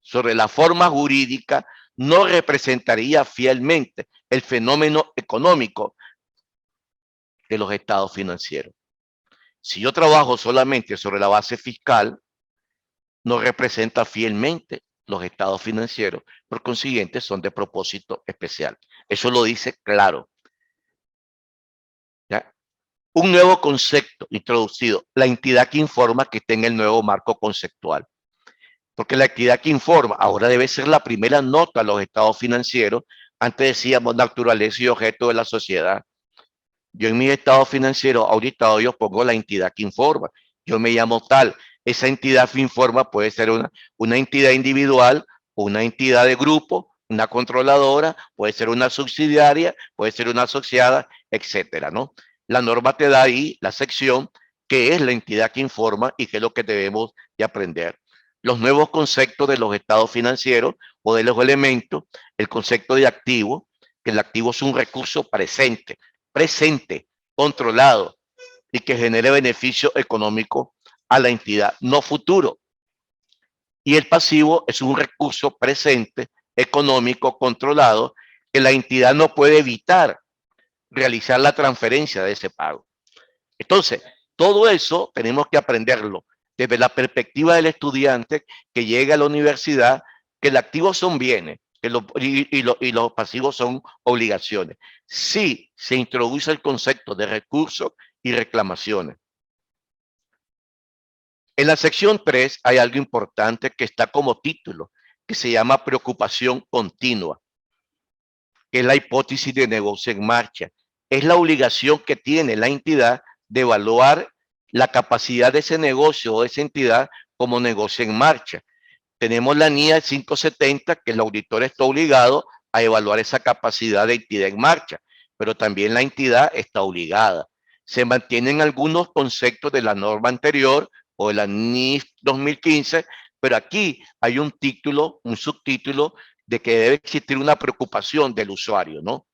sobre la forma jurídica no representaría fielmente el fenómeno económico de los estados financieros. Si yo trabajo solamente sobre la base fiscal, no representa fielmente los estados financieros, por consiguiente son de propósito especial. Eso lo dice claro. ¿Ya? Un nuevo concepto introducido, la entidad que informa que está en el nuevo marco conceptual. Porque la entidad que informa ahora debe ser la primera nota a los estados financieros. Antes decíamos naturaleza y objeto de la sociedad. Yo en mi estado financiero auditado yo pongo la entidad que informa. Yo me llamo tal. Esa entidad que informa puede ser una entidad individual, una entidad de grupo, una controladora, puede ser una subsidiaria, puede ser una asociada, etcétera, ¿no? La norma te da ahí la sección que es la entidad que informa y qué es lo que debemos de aprender. Los nuevos conceptos de los estados financieros o de los elementos, el concepto de activo, que el activo es un recurso presente, controlado, y que genere beneficio económico a la entidad, no futuro. Y el pasivo es un recurso presente, económico, controlado, que la entidad no puede evitar realizar la transferencia de ese pago. Entonces, todo eso tenemos que aprenderlo desde la perspectiva del estudiante que llega a la universidad, que el activo son bienes y los pasivos son obligaciones. Sí se introduce el concepto de recursos y reclamaciones. En la sección 3 hay algo importante que está como título, que se llama preocupación continua, que es la hipótesis de negocio en marcha. Es la obligación que tiene la entidad de evaluar la capacidad de ese negocio o de esa entidad como negocio en marcha. Tenemos la NIA 570, que el auditor está obligado a evaluar esa capacidad de entidad en marcha, pero también la entidad está obligada. Se mantienen algunos conceptos de la norma anterior o de la NIF 2015, pero aquí hay un título, un subtítulo de que debe existir una preocupación del usuario, ¿no?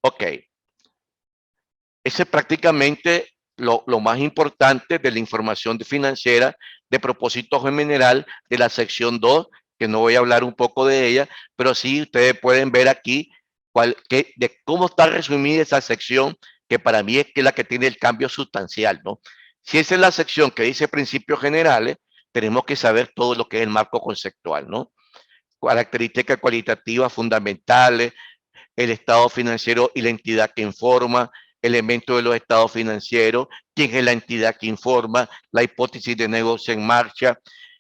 Ok. Ese es prácticamente lo más importante de la información financiera de propósito general de la sección 2, que no voy a hablar un poco de ella, pero sí ustedes pueden ver aquí de cómo está resumida esa sección, que para mí es la que tiene el cambio sustancial, ¿no? Si esa es la sección que dice principios generales, tenemos que saber todo lo que es el marco conceptual, ¿no? Características cualitativas fundamentales, el estado financiero y la entidad que informa, elementos de los estados financieros, quién es la entidad que informa, la hipótesis de negocio en marcha,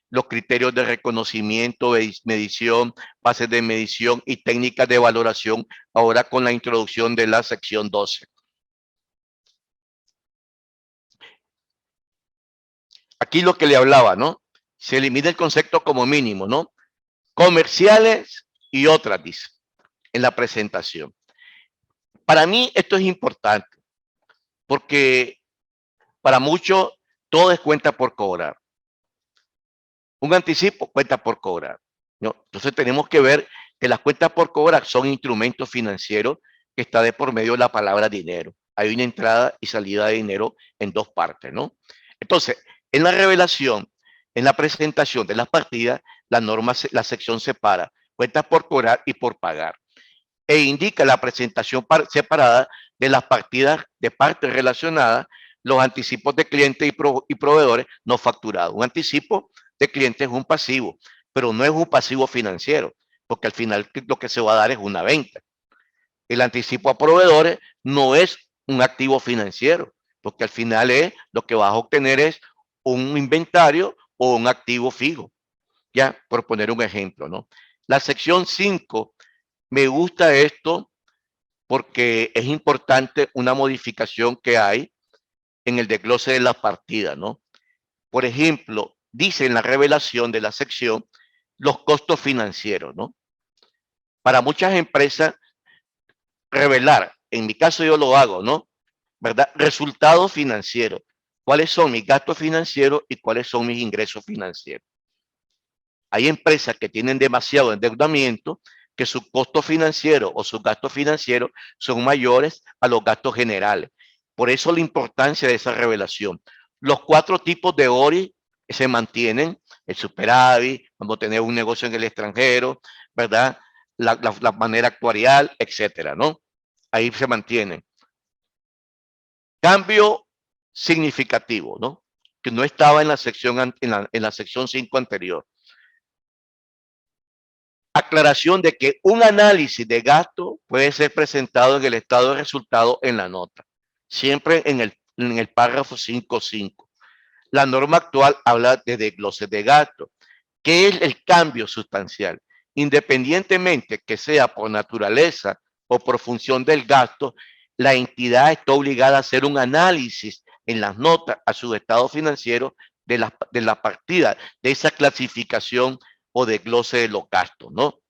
los criterios de reconocimiento, medición, bases de medición y técnicas de valoración, ahora con la introducción de la sección 12. Aquí lo que le hablaba, ¿no? Se elimina el concepto como mínimo, ¿no? Comerciales y otras, dice, en la presentación. Para mí esto es importante, porque para muchos todo es cuenta por cobrar. Un anticipo cuenta por cobrar, ¿no? Entonces tenemos que ver que las cuentas por cobrar son instrumentos financieros que está de por medio de la palabra dinero. Hay una entrada y salida de dinero en dos partes, ¿no? Entonces, en la revelación, en la presentación de las partidas, la norma, la sección separa cuentas por cobrar y por pagar e indica la presentación separada de las partidas de partes relacionadas, los anticipos de clientes y proveedores no facturados. Un anticipo de clientes es un pasivo, pero no es un pasivo financiero, porque al final lo que se va a dar es una venta. El anticipo a proveedores no es un activo financiero, porque al final lo que vas a obtener es un inventario o un activo fijo, ya por poner un ejemplo, ¿no? La sección 5, me gusta esto porque es importante una modificación que hay en el desglose de las partidas, ¿no? Por ejemplo, dice en la revelación de la sección los costos financieros, ¿no? Para muchas empresas, revelar, en mi caso yo lo hago, ¿no? ¿Verdad? Resultados financieros. ¿Cuáles son mis gastos financieros y cuáles son mis ingresos financieros? Hay empresas que tienen demasiado endeudamiento, que sus costos financieros o sus gastos financieros son mayores a los gastos generales. Por eso la importancia de esa revelación. Los 4 tipos de ORI se mantienen: el superávit, vamos a tener un negocio en el extranjero, ¿verdad? La manera actuarial, etcétera, ¿no? Ahí se mantienen. Cambio significativo, ¿no? Que no estaba en la sección, en la sección 5 anterior. Aclaración de que un análisis de gasto puede ser presentado en el estado de resultado en la nota, siempre en el párrafo 5.5. La norma actual habla de desgloses de gasto. ¿Qué es el cambio sustancial? Independientemente que sea por naturaleza o por función del gasto, la entidad está obligada a hacer un análisis en las notas a su estado financiero de la partida, de esa clasificación o desglose de los gastos, ¿no?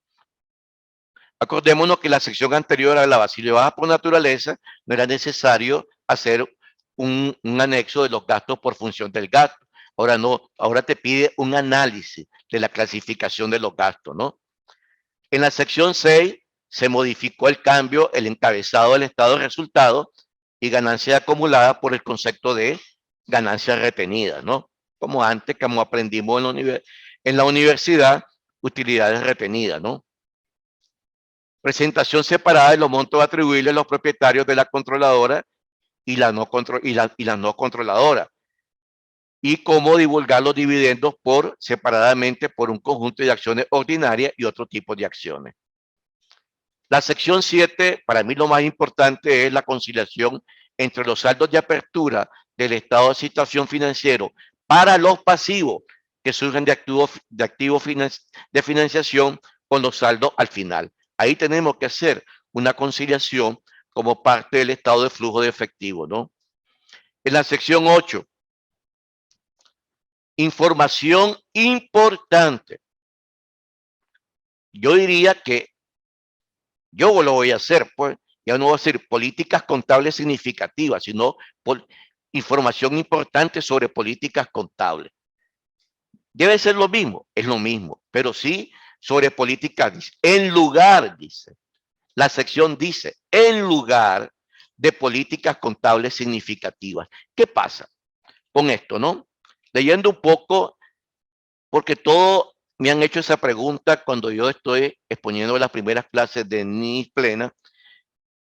Acordémonos que la sección anterior hablaba, si le baja por naturaleza, no era necesario hacer un anexo de los gastos por función del gasto. Ahora no, ahora te pide un análisis de la clasificación de los gastos, ¿no? En la sección 6 se modificó el cambio, el encabezado del estado de resultado, y ganancias acumuladas por el concepto de ganancias retenidas, ¿no? Como antes, como aprendimos en la universidad, utilidades retenidas, ¿no? Presentación separada de los montos atribuibles a los propietarios de la controladora y la no controladora. Y cómo divulgar los dividendos separadamente por un conjunto de acciones ordinarias y otro tipo de acciones. La sección 7, para mí lo más importante es la conciliación entre los saldos de apertura del estado de situación financiero para los pasivos que surgen de activos de financiación con los saldos al final. Ahí tenemos que hacer una conciliación como parte del estado de flujo de efectivo, ¿no? En la sección 8, información importante. Yo diría que yo lo voy a hacer, pues, ya no voy a hacer políticas contables significativas, sino información importante sobre políticas contables. Debe ser lo mismo, es lo mismo, pero sí sobre políticas, en lugar, dice, la sección dice, en lugar de políticas contables significativas. ¿Qué pasa con esto, no? Leyendo un poco, porque todo me han hecho esa pregunta cuando yo estoy exponiendo las primeras clases de NIS plena.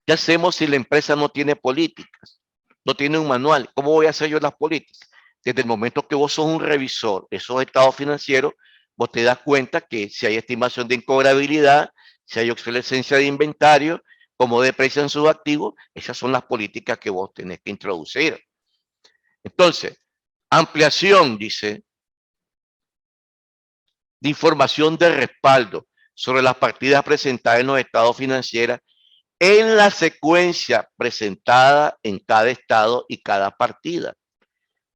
¿Qué hacemos si la empresa no tiene políticas? No tiene un manual. ¿Cómo voy a hacer yo las políticas? Desde el momento que vos sos un revisor de esos estados financieros, vos te das cuenta que si hay estimación de incobrabilidad, si hay obsolescencia de inventario, cómo deprecian sus activos, esas son las políticas que vos tenés que introducir. Entonces, ampliación, dice, de información de respaldo sobre las partidas presentadas en los estados financieros en la secuencia presentada en cada estado y cada partida.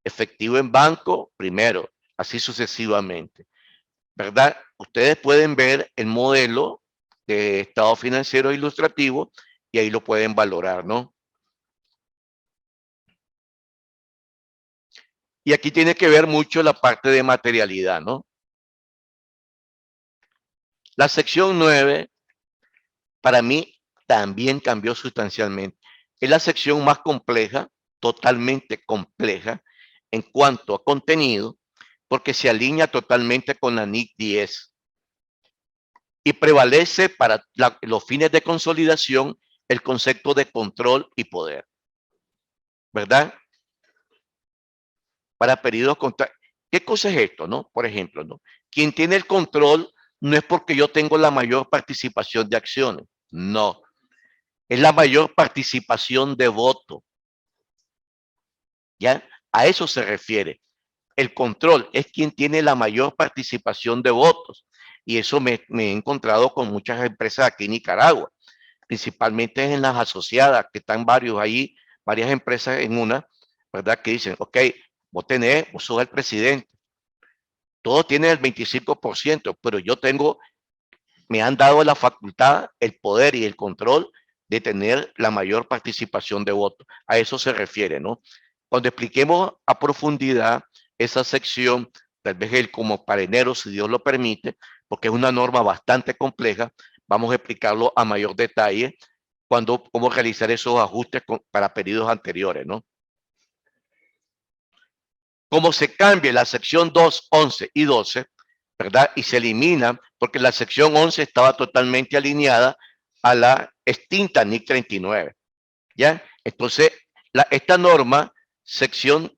Efectivo en banco, primero, así sucesivamente. ¿Verdad? Ustedes pueden ver el modelo de estado financiero ilustrativo y ahí lo pueden valorar, ¿no? Y aquí tiene que ver mucho la parte de materialidad, ¿no? La sección 9, para mí, también cambió sustancialmente. Es la sección más compleja, totalmente compleja, en cuanto a contenido, porque se alinea totalmente con la NIC 10 y prevalece para los fines de consolidación el concepto de control y poder, ¿verdad? Para periodos contra... ¿Qué cosa es esto, no? Por ejemplo, ¿no? Quien tiene el control no es porque yo tengo la mayor participación de acciones, no. Es la mayor participación de voto, ¿ya? A eso se refiere. El control es quien tiene la mayor participación de votos. Y eso me he encontrado con muchas empresas aquí en Nicaragua, principalmente en las asociadas, que están varios ahí, varias empresas en una, ¿verdad? Que dicen, ok, vos sos el presidente, todos tienen el 25%, pero yo tengo, me han dado la facultad, el poder y el control de tener la mayor participación de votos. A eso se refiere, ¿no? Cuando expliquemos a profundidad esa sección, tal vez como para enero, si Dios lo permite, porque es una norma bastante compleja, vamos a explicarlo a mayor detalle cómo realizar esos ajustes para periodos anteriores, ¿no? Cómo se cambia la sección 2, 11 y 12, ¿verdad? Y se elimina porque la sección 11 estaba totalmente alineada a la extinta NIC 39, ¿ya? Entonces, esta norma, sección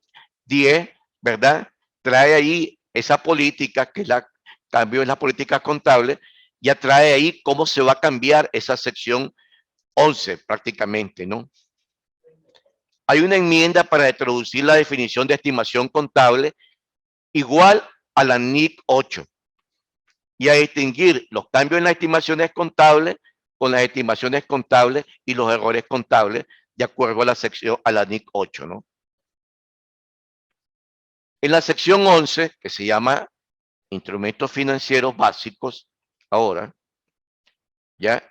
10, ¿verdad? Trae ahí esa política, que es la cambio en la política contable, ya trae ahí cómo se va a cambiar esa sección 11 prácticamente, ¿no? Hay una enmienda para introducir la definición de estimación contable igual a la NIC 8 y a distinguir los cambios en las estimaciones contables con las estimaciones contables y los errores contables de acuerdo a la sección, a la NIC 8, ¿no? En la sección 11, que se llama instrumentos financieros básicos, ahora, ya,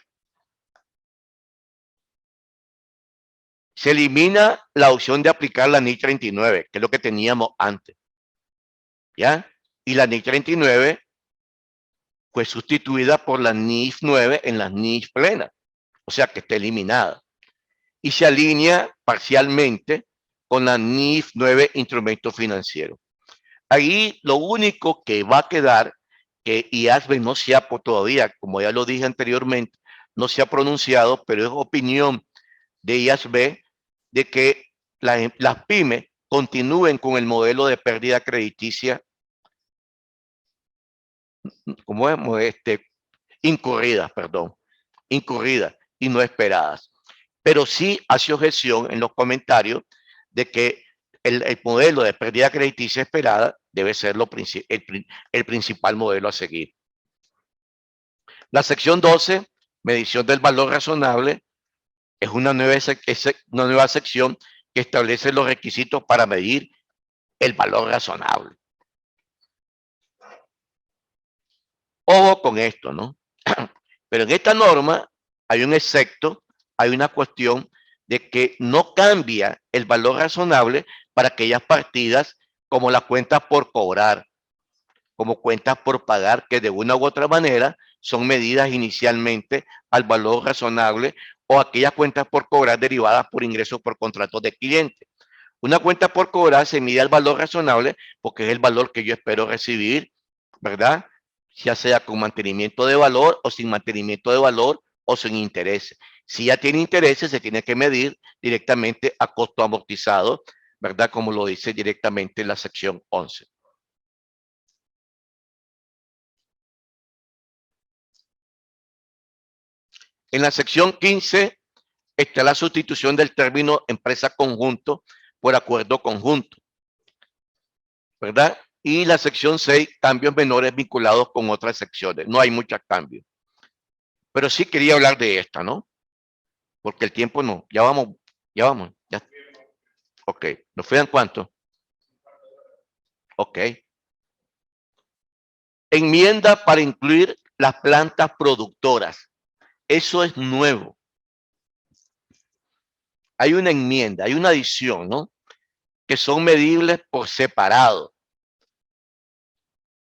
se elimina la opción de aplicar la NIC 39, que es lo que teníamos antes, ¿ya? Y la NIC 39 fue sustituida por la NIF 9 en las NIF plenas, o sea que está eliminada. y se alinea parcialmente con la NIF 9 instrumento financiero. Ahí lo único que va a quedar, que IASB no se ha todavía, como ya lo dije anteriormente, no se ha pronunciado, pero es opinión de IASB de que las pymes continúen con el modelo de pérdida crediticia, como es, incurridas, perdón, incurridas y no esperadas. Pero sí hace objeción en los comentarios de que el modelo de pérdida crediticia esperada debe ser el principal modelo a seguir. La sección 12, medición del valor razonable, es una nueva sección que establece los requisitos para medir el valor razonable. Ojo con esto, ¿no? Pero en esta norma hay un excepto, hay una cuestión de que no cambia el valor razonable para aquellas partidas como las cuentas por cobrar, como cuentas por pagar, que de una u otra manera son medidas inicialmente al valor razonable, o aquellas cuentas por cobrar derivadas por ingresos por contratos de cliente. Una cuenta por cobrar se mide al valor razonable porque es el valor que yo espero recibir, ¿verdad? Ya sea con mantenimiento de valor o sin mantenimiento de valor o sin intereses. Si ya tiene intereses, se tiene que medir directamente a costo amortizado, ¿verdad? Como lo dice directamente en la sección 11. En la sección 15 está la sustitución del término empresa conjunto por acuerdo conjunto, ¿verdad? Y la sección 6, cambios menores vinculados con otras secciones. No hay muchos cambios. Pero sí quería hablar de esta, ¿no? Porque el tiempo no. Ya vamos, ya vamos. Ya. Ok. ¿Nos quedan cuánto? Ok. Enmienda para incluir las plantas productoras. Eso es nuevo. Hay una enmienda, hay una adición, ¿no? Que son medibles por separado.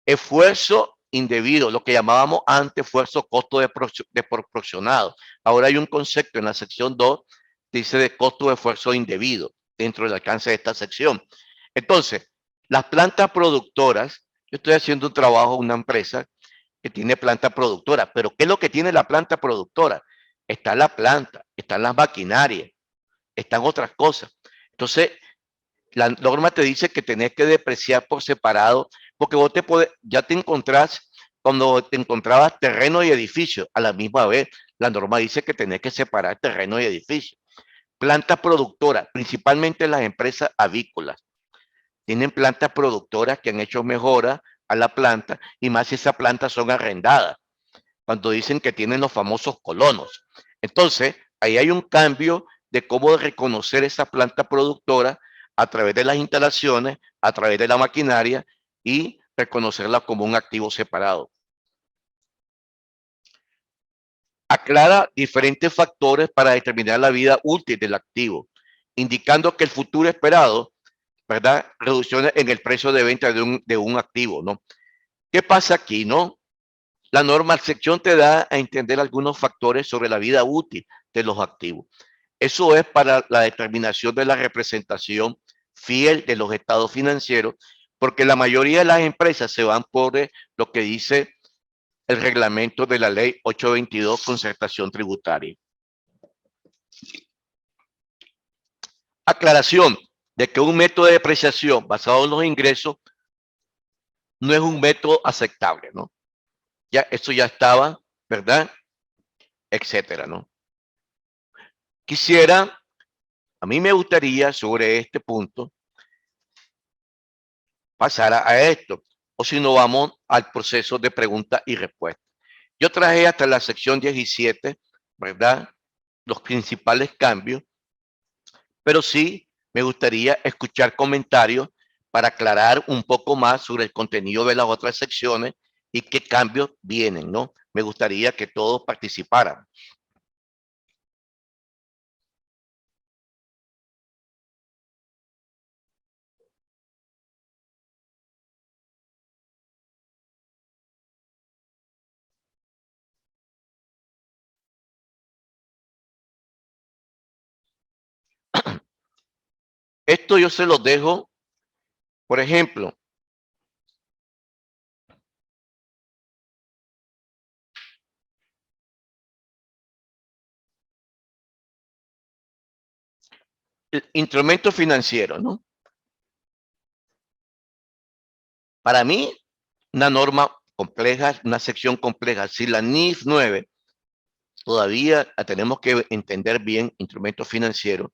Esfuerzo indebido, lo que llamábamos antes esfuerzo costo de proporcionado. Ahora hay un concepto en la sección 2, dice de costo de esfuerzo indebido, dentro del alcance de esta sección. Entonces, las plantas productoras, yo estoy haciendo un trabajo, una empresa que tiene planta productora, pero ¿qué es lo que tiene la planta productora? Está la planta, están las maquinarias, están otras cosas. Entonces, la norma te dice que tenés que depreciar por separado, porque vos ya te encontrás, cuando te encontrabas terreno y edificio a la misma vez, la norma dice que tenés que separar terreno y edificio. Plantas productoras, principalmente las empresas avícolas, tienen plantas productoras que han hecho mejoras a la planta, y más si esas plantas son arrendadas, cuando dicen que tienen los famosos colonos. Entonces, ahí hay un cambio de cómo reconocer esa planta productora a través de las instalaciones, a través de la maquinaria, y reconocerla como un activo separado. Aclara diferentes factores para determinar la vida útil del activo, indicando que el futuro esperado, ¿verdad? Reducciones en el precio de venta de un activo, ¿no? ¿Qué pasa aquí, no? La norma sección te da a entender algunos factores sobre la vida útil de los activos. Eso es para la determinación de la representación fiel de los estados financieros, porque la mayoría de las empresas se van por lo que dice el reglamento de la ley 822, concertación tributaria. Aclaración de que un método de depreciación basado en los ingresos no es un método aceptable, ¿no? Ya, eso ya estaba, ¿verdad? Etcétera, ¿no? Quisiera, a mí me gustaría sobre este punto pasar a esto, o si no vamos al proceso de pregunta y respuesta. Yo traje hasta la sección 17, ¿verdad? Los principales cambios, pero sí me gustaría escuchar comentarios para aclarar un poco más sobre el contenido de las otras secciones y qué cambios vienen, ¿no? Me gustaría que todos participaran. Esto yo se los dejo, por ejemplo, el instrumento financiero, ¿no? Para mí, una norma compleja, una sección compleja. Si la NIF 9 todavía la tenemos que entender bien, instrumento financiero,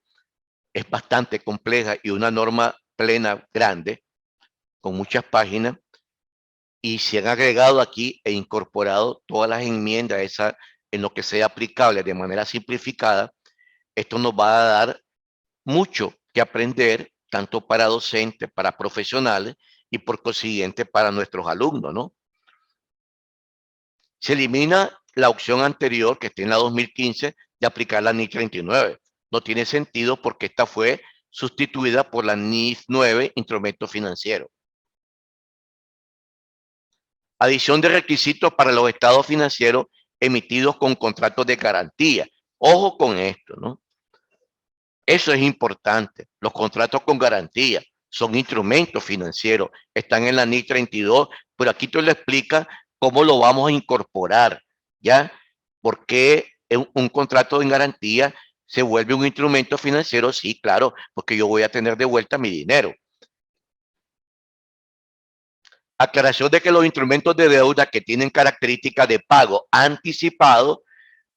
es bastante compleja y una norma plena grande, con muchas páginas, y se han agregado aquí e incorporado todas las enmiendas esa, en lo que sea aplicable de manera simplificada. Esto nos va a dar mucho que aprender, tanto para docentes, para profesionales y por consiguiente para nuestros alumnos, ¿no? Se elimina la opción anterior que está en la 2015 de aplicar la NIF 39. No tiene sentido porque esta fue sustituida por la NIF 9, instrumento financiero. Adición de requisitos para los estados financieros emitidos con contratos de garantía. Ojo con esto, ¿no? Eso es importante. Los contratos con garantía son instrumentos financieros. Están en la NIF 32, pero aquí te lo explica cómo lo vamos a incorporar, ¿ya? Porque un contrato en garantía se vuelve un instrumento financiero, sí, claro, porque yo voy a tener de vuelta mi dinero. Aclaración de que los instrumentos de deuda que tienen características de pago anticipado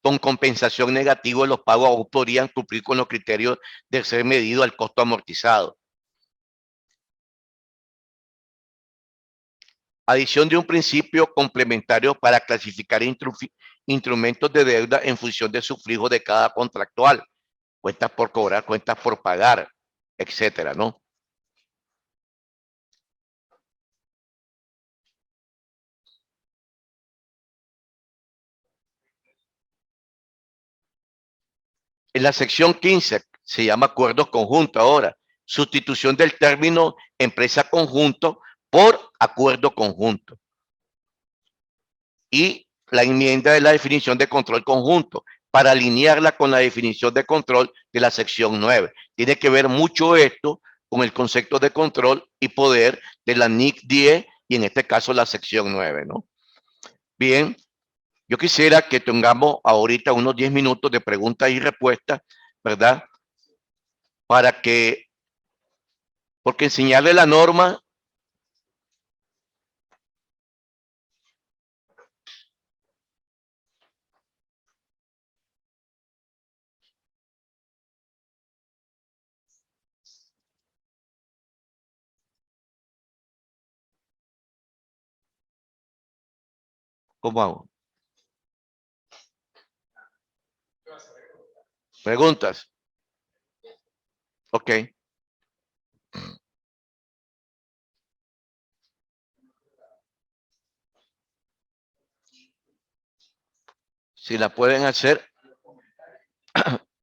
con compensación negativa, los pagos aún podrían cumplir con los criterios de ser medido al costo amortizado. Adición de un principio complementario para clasificar instrumentos de deuda en función de su flujo de cada contractual, cuentas por cobrar, cuentas por pagar, etcétera, ¿no? En la sección 15 se llama acuerdos conjuntos ahora, sustitución del término empresa conjunto por acuerdo conjunto. Y la enmienda de la definición de control conjunto para alinearla con la definición de control de la sección 9. Tiene que ver mucho esto con el concepto de control y poder de la NIC 10 y en este caso la sección 9, ¿no? Bien, yo quisiera que tengamos ahorita unos 10 minutos de preguntas y respuestas, ¿verdad? Para que, porque enseñarle la norma, ¿cómo hago? Preguntas. Ok. Si la pueden hacer,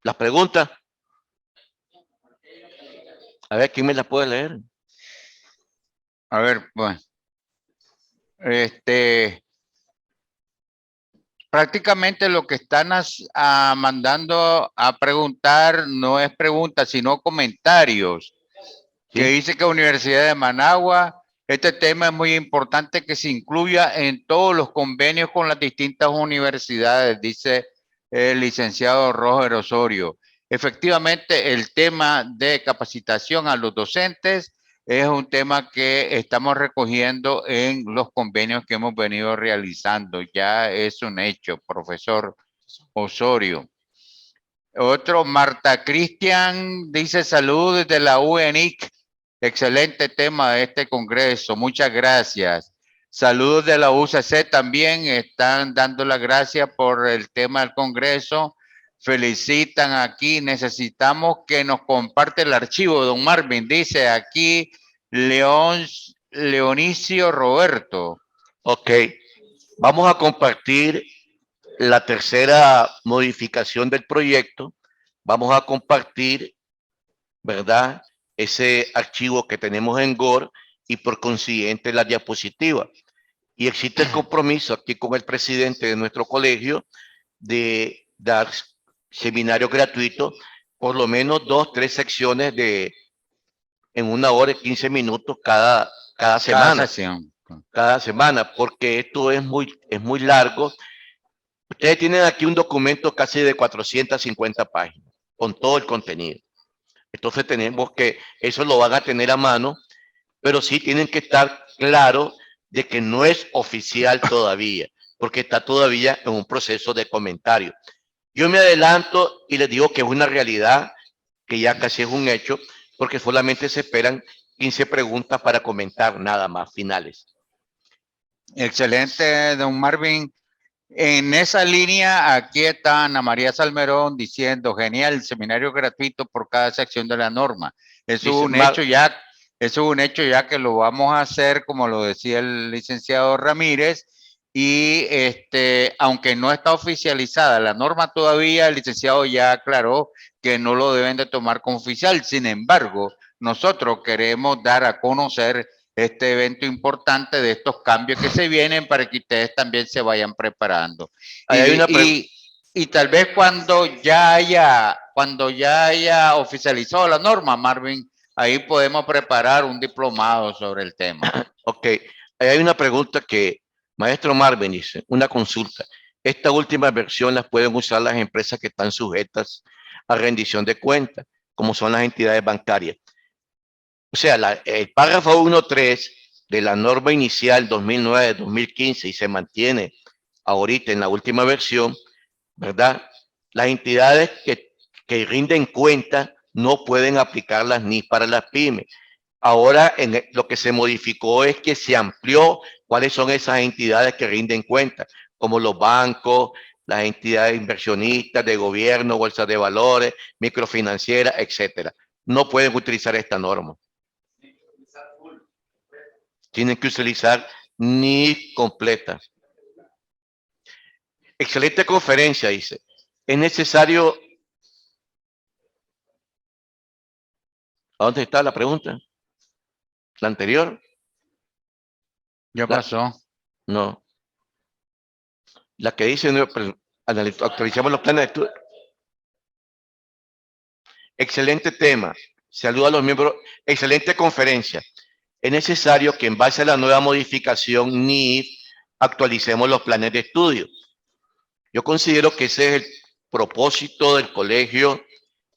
las preguntas, a ver, ¿quién me las puede leer? A ver, bueno, este, prácticamente lo que están mandando a preguntar no es pregunta, sino comentarios. Que ¿Sí? dice que Universidad de Managua, este tema es muy importante que se incluya en todos los convenios con las distintas universidades, dice el licenciado Roger Osorio. Efectivamente, el tema de capacitación a los docentes es un tema que estamos recogiendo en los convenios que hemos venido realizando. Ya es un hecho, profesor Osorio. Otro, Marta Cristian, dice salud desde la UNIC. Excelente tema de este congreso. Muchas gracias. Saludos de la UCC también. Están dando las gracias por el tema del congreso. Felicitan aquí. Necesitamos que nos comparte el archivo, don Marvin. Dice aquí Leonicio Roberto. Ok. Vamos a compartir la tercera modificación del proyecto. Vamos a compartir, ¿verdad? Ese archivo que tenemos en Gore y por consiguiente la diapositiva. Y existe el compromiso aquí con el presidente de nuestro colegio de dar seminarios gratuitos, por lo menos 2, 3 secciones en 1 hora y 15 minutos cada Cada semana. sesión. Cada semana, porque esto es muy largo. Ustedes tienen aquí un documento casi de 450 páginas, con todo el contenido. Entonces tenemos que, eso lo van a tener a mano, pero sí tienen que estar claros de que no es oficial todavía, porque está todavía en un proceso de comentario. Yo me adelanto y les digo que es una realidad, que ya casi es un hecho, porque solamente se esperan 15 preguntas para comentar, nada más, finales. Excelente, don Marvin. En esa línea, aquí está Ana María Salmerón diciendo, genial, seminario gratuito por cada sección de la norma. Eso es un hecho ya, eso es un hecho ya que lo vamos a hacer, como lo decía el licenciado Ramírez, y aunque no está oficializada la norma todavía, el licenciado ya aclaró que no lo deben de tomar como oficial. Sin embargo, nosotros queremos dar a conocer este evento importante de estos cambios que se vienen para que ustedes también se vayan preparando. Y tal vez cuando ya haya oficializado la norma, Marvin, ahí podemos preparar un diplomado sobre el tema. Ok, ahí hay una pregunta que, maestro Marvin dice, una consulta. Esta última versión las pueden usar las empresas que están sujetas a rendición de cuentas, como son las entidades bancarias. O sea, el párrafo 1.3 de la norma inicial 2009-2015 y se mantiene ahorita en la última versión, ¿verdad? Las entidades que rinden cuenta no pueden aplicarlas ni para las pymes. Ahora lo que se modificó es que se amplió cuáles son esas entidades que rinden cuenta, como los bancos, las entidades inversionistas de gobierno, bolsas de valores, microfinancieras, etcétera. No pueden utilizar esta norma. Tienen que utilizar ni completa. Excelente conferencia, dice. Es necesario. ¿A dónde está la pregunta? ¿La anterior? ¿Ya pasó? No. La que dice, actualizamos los planes de estudio. Excelente tema. Saludo a los miembros. Excelente conferencia. Es necesario que en base a la nueva modificación NIF actualicemos los planes de estudio. Yo considero que ese es el propósito del colegio.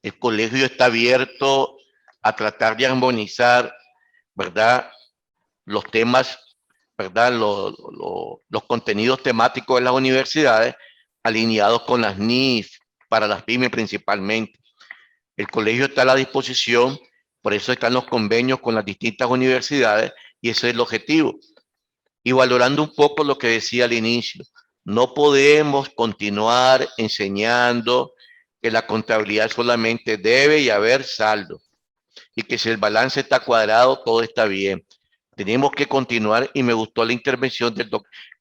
El colegio está abierto a tratar de armonizar, ¿verdad? Los temas, ¿verdad? Los contenidos temáticos de las universidades alineados con las NIF, para las pymes principalmente. El colegio está a la disposición, por eso están los convenios con las distintas universidades y ese es el objetivo. Y valorando un poco lo que decía al inicio, no podemos continuar enseñando que la contabilidad solamente debe y haber saldo y que si el balance está cuadrado, todo está bien. Tenemos que continuar y me gustó la intervención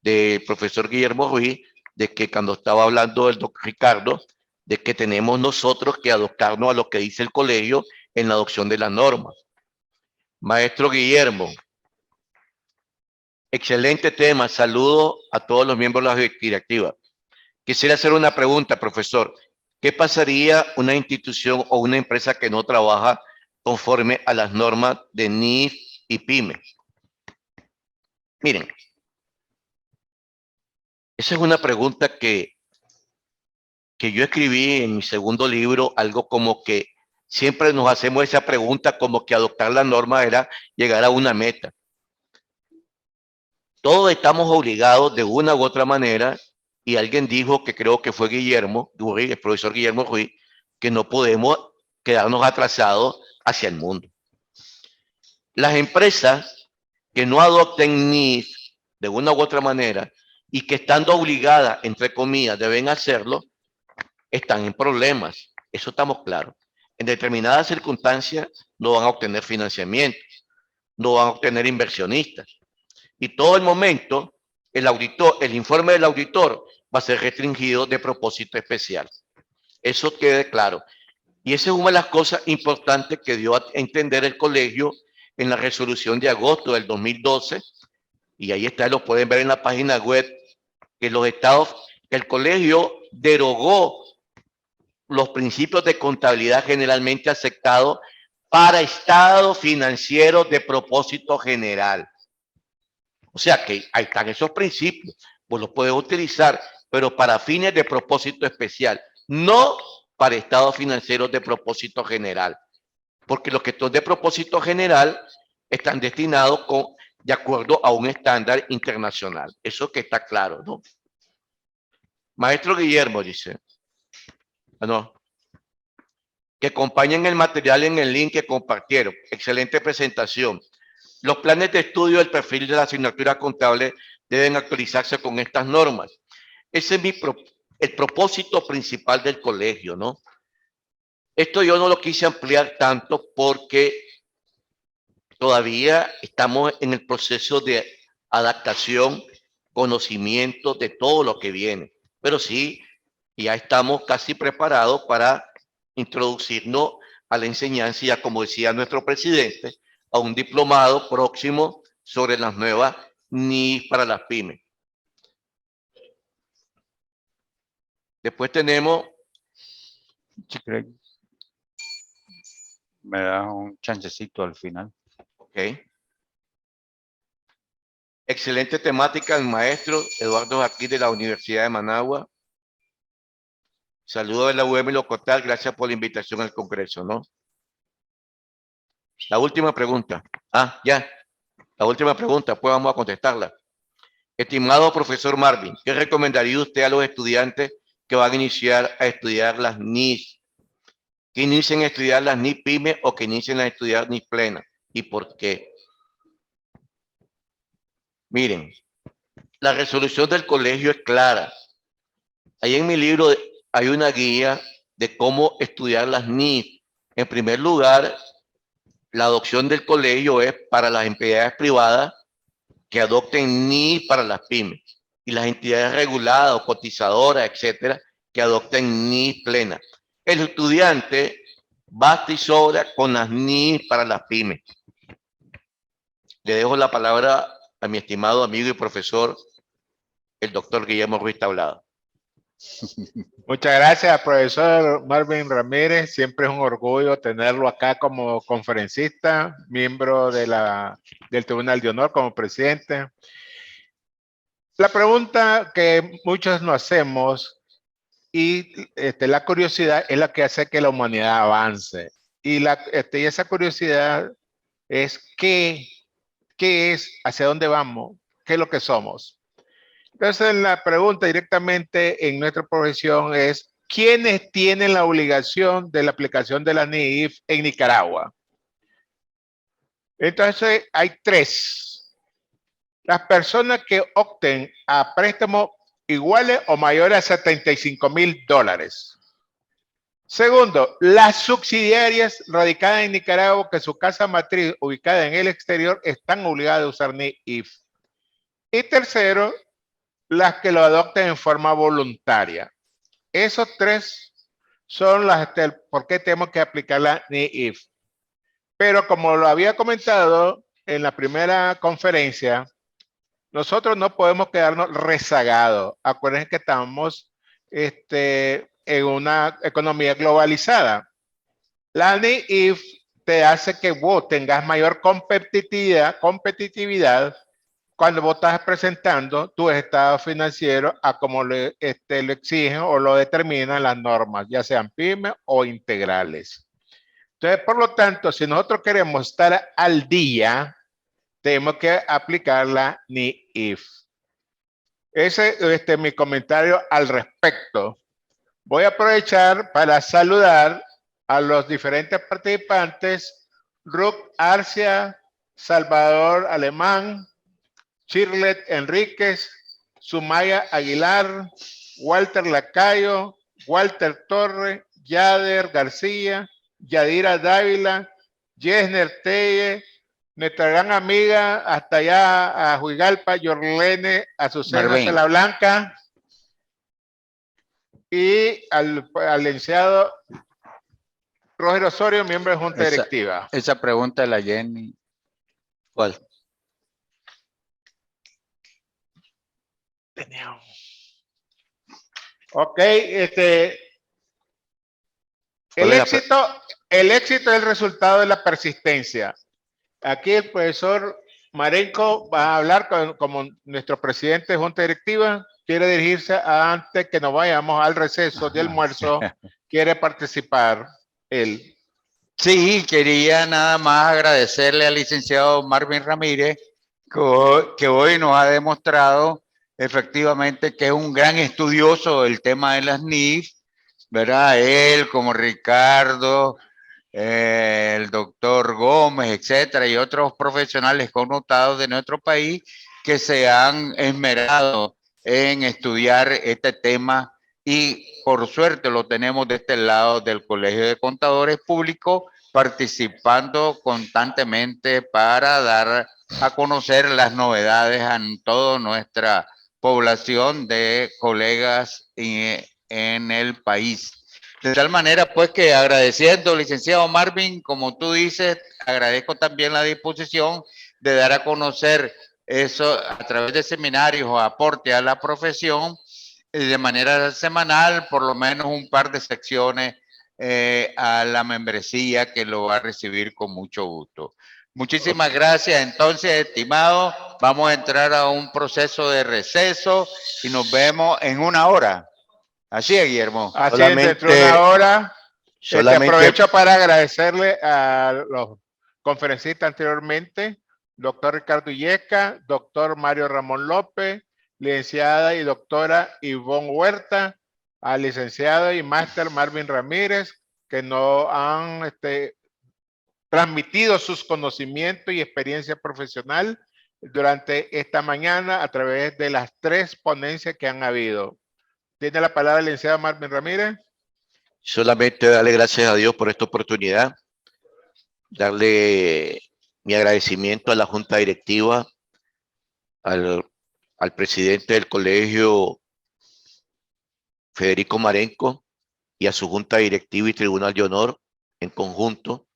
del profesor Guillermo Ruiz, de que cuando estaba hablando del doctor Ricardo, de que tenemos nosotros que adoptarnos a lo que dice el colegio en la adopción de las normas. Maestro Guillermo, excelente tema. Saludo a todos los miembros de la directiva. Quisiera hacer una pregunta, profesor. ¿Qué pasaría una institución o una empresa que no trabaja conforme a las normas de NIF y PYME? Miren, esa es una pregunta que yo escribí en mi segundo libro, algo como que siempre nos hacemos esa pregunta como que adoptar la norma era llegar a una meta. Todos estamos obligados de una u otra manera, y alguien dijo, que creo que fue Guillermo, el profesor Guillermo Ruiz, que no podemos quedarnos atrasados hacia el mundo. Las empresas que no adopten NIF de una u otra manera y que estando obligadas, entre comillas, deben hacerlo, están en problemas. Eso estamos claros. En determinadas circunstancias no van a obtener financiamiento, no van a obtener inversionistas. Y todo el momento, el informe del auditor va a ser restringido de propósito especial. Eso quede claro. Y esa es una de las cosas importantes que dio a entender el colegio en la resolución de agosto del 2012. Y ahí está, lo pueden ver en la página web, que los estados, que el colegio derogó los principios de contabilidad generalmente aceptados para estados financieros de propósito general. O sea que ahí están esos principios. Pues los puedes utilizar, pero para fines de propósito especial, no para estados financieros de propósito general. Porque los que son de propósito general están destinados de acuerdo a un estándar internacional. Eso que está claro, ¿no? Maestro Guillermo dice, no, que acompañen el material en el link que compartieron. Excelente presentación. Los planes de estudio del perfil de la asignatura contable deben actualizarse con estas normas. Ese es el propósito principal del colegio, ¿no? Esto yo no lo quise ampliar tanto porque todavía estamos en el proceso de adaptación, conocimiento de todo lo que viene. Pero sí, ya estamos casi preparados para introducirnos a la enseñanza, ya como decía nuestro presidente, a un diplomado próximo sobre las nuevas NIF para las pymes. Después tenemos... Me da un chancecito al final. Ok. Excelente temática, el maestro Eduardo aquí de la Universidad de Managua. Saludos de la UEM Locotal, gracias por la invitación al Congreso, ¿no? La última pregunta. Ya. La última pregunta, pues vamos a contestarla. Estimado profesor Marvin, ¿qué recomendaría usted a los estudiantes que van a iniciar a estudiar las NIS? Que inicien a estudiar las NIS PYME o que inicien a estudiar NIS plena. ¿Y por qué? Miren, la resolución del colegio es clara. Ahí en mi libro hay una guía de cómo estudiar las NIS. En primer lugar, la adopción del colegio es para las entidades privadas que adopten NIS para las pymes y las entidades reguladas o cotizadoras, etcétera, que adopten NIS plena. El estudiante basta y sobra con las NIS para las pymes. Le dejo la palabra a mi estimado amigo y profesor, el doctor Guillermo Ruiz Tablado. Muchas gracias, profesor Marvin Ramírez. Siempre es un orgullo tenerlo acá como conferencista, miembro de del Tribunal de Honor como presidente. La pregunta que muchos nos hacemos y la curiosidad es la que hace que la humanidad avance. Y esa curiosidad es ¿qué es? ¿Hacia dónde vamos? ¿Qué es lo que somos? Entonces, la pregunta directamente en nuestra profesión es, ¿quiénes tienen la obligación de la aplicación de la NIF en Nicaragua? Entonces, hay tres. Las personas que opten a préstamos iguales o mayores a $75,000. Segundo, las subsidiarias radicadas en Nicaragua que su casa matriz ubicada en el exterior están obligadas a usar NIF. Y tercero, las que lo adopten en forma voluntaria. Esos tres son las por qué tenemos que aplicar la NIF. Pero como lo había comentado en la primera conferencia, nosotros no podemos quedarnos rezagados. Acuérdense que estamos en una economía globalizada. La NIF te hace que vos tengas mayor competitividad cuando vos estás presentando tu estado financiero a como lo exigen o lo determinan las normas, ya sean pymes o integrales. Entonces, por lo tanto, si nosotros queremos estar al día, tenemos que aplicar la NIF. Ese es mi comentario al respecto. Voy a aprovechar para saludar a los diferentes participantes: Ruth Arcia, Salvador Alemán, Shirlet Enríquez, Sumaya Aguilar, Walter Lacayo, Walter Torre, Yader García, Yadira Dávila, Yesner Telle, nuestra gran amiga hasta allá a Huigalpa, Yorlene Azucena Cela Blanca, y al licenciado Roger Osorio, miembro de Junta Directiva. Esa pregunta de la Jenny. ¿Cuál? Ok, El éxito es el resultado de la persistencia. Aquí el profesor Marenco va a hablar como nuestro presidente de Junta Directiva. Quiere dirigirse antes que nos vayamos al receso de almuerzo. Quiere participar él. Sí, quería nada más agradecerle al licenciado Marvin Ramírez que hoy nos ha demostrado efectivamente que es un gran estudioso del tema de las NIF, ¿verdad? Él como Ricardo, el doctor Gómez, etcétera, y otros profesionales connotados de nuestro país que se han esmerado en estudiar este tema y por suerte lo tenemos de este lado del Colegio de Contadores Públicos participando constantemente para dar a conocer las novedades a toda nuestra población de colegas en el país. De tal manera, pues, que agradeciendo, licenciado Marvin, como tú dices, agradezco también la disposición de dar a conocer eso a través de seminarios o aporte a la profesión de manera semanal, por lo menos un par de secciones a la membresía que lo va a recibir con mucho gusto. Muchísimas gracias. Entonces, estimado, vamos a entrar a un proceso de receso y nos vemos en 1 hora. Así es, Guillermo. Así es, dentro de 1 hora. Aprovecho para agradecerle a los conferencistas anteriormente, doctor Ricardo Illesca, doctor Mario Ramón López, licenciada y doctora Ivonne Huerta, al licenciado y máster Marvin Ramírez, que nos han transmitido sus conocimientos y experiencia profesional durante esta mañana a través de las 3 ponencias que han habido. Tiene la palabra el licenciado Marvin Ramírez. Solamente darle gracias a Dios por esta oportunidad, darle mi agradecimiento a la Junta Directiva, al presidente del colegio, Federico Marenco, y a su Junta Directiva y Tribunal de Honor en conjunto,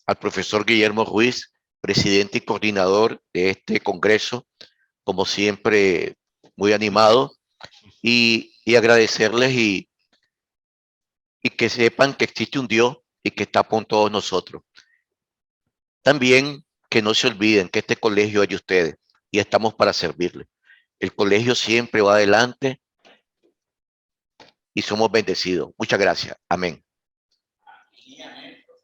al profesor Guillermo Ruiz, presidente y coordinador de este congreso, como siempre, muy animado, y agradecerles y que sepan que existe un Dios y que está con todos nosotros. También que no se olviden que este colegio es de ustedes y estamos para servirles. El colegio siempre va adelante y somos bendecidos. Muchas gracias. Amén.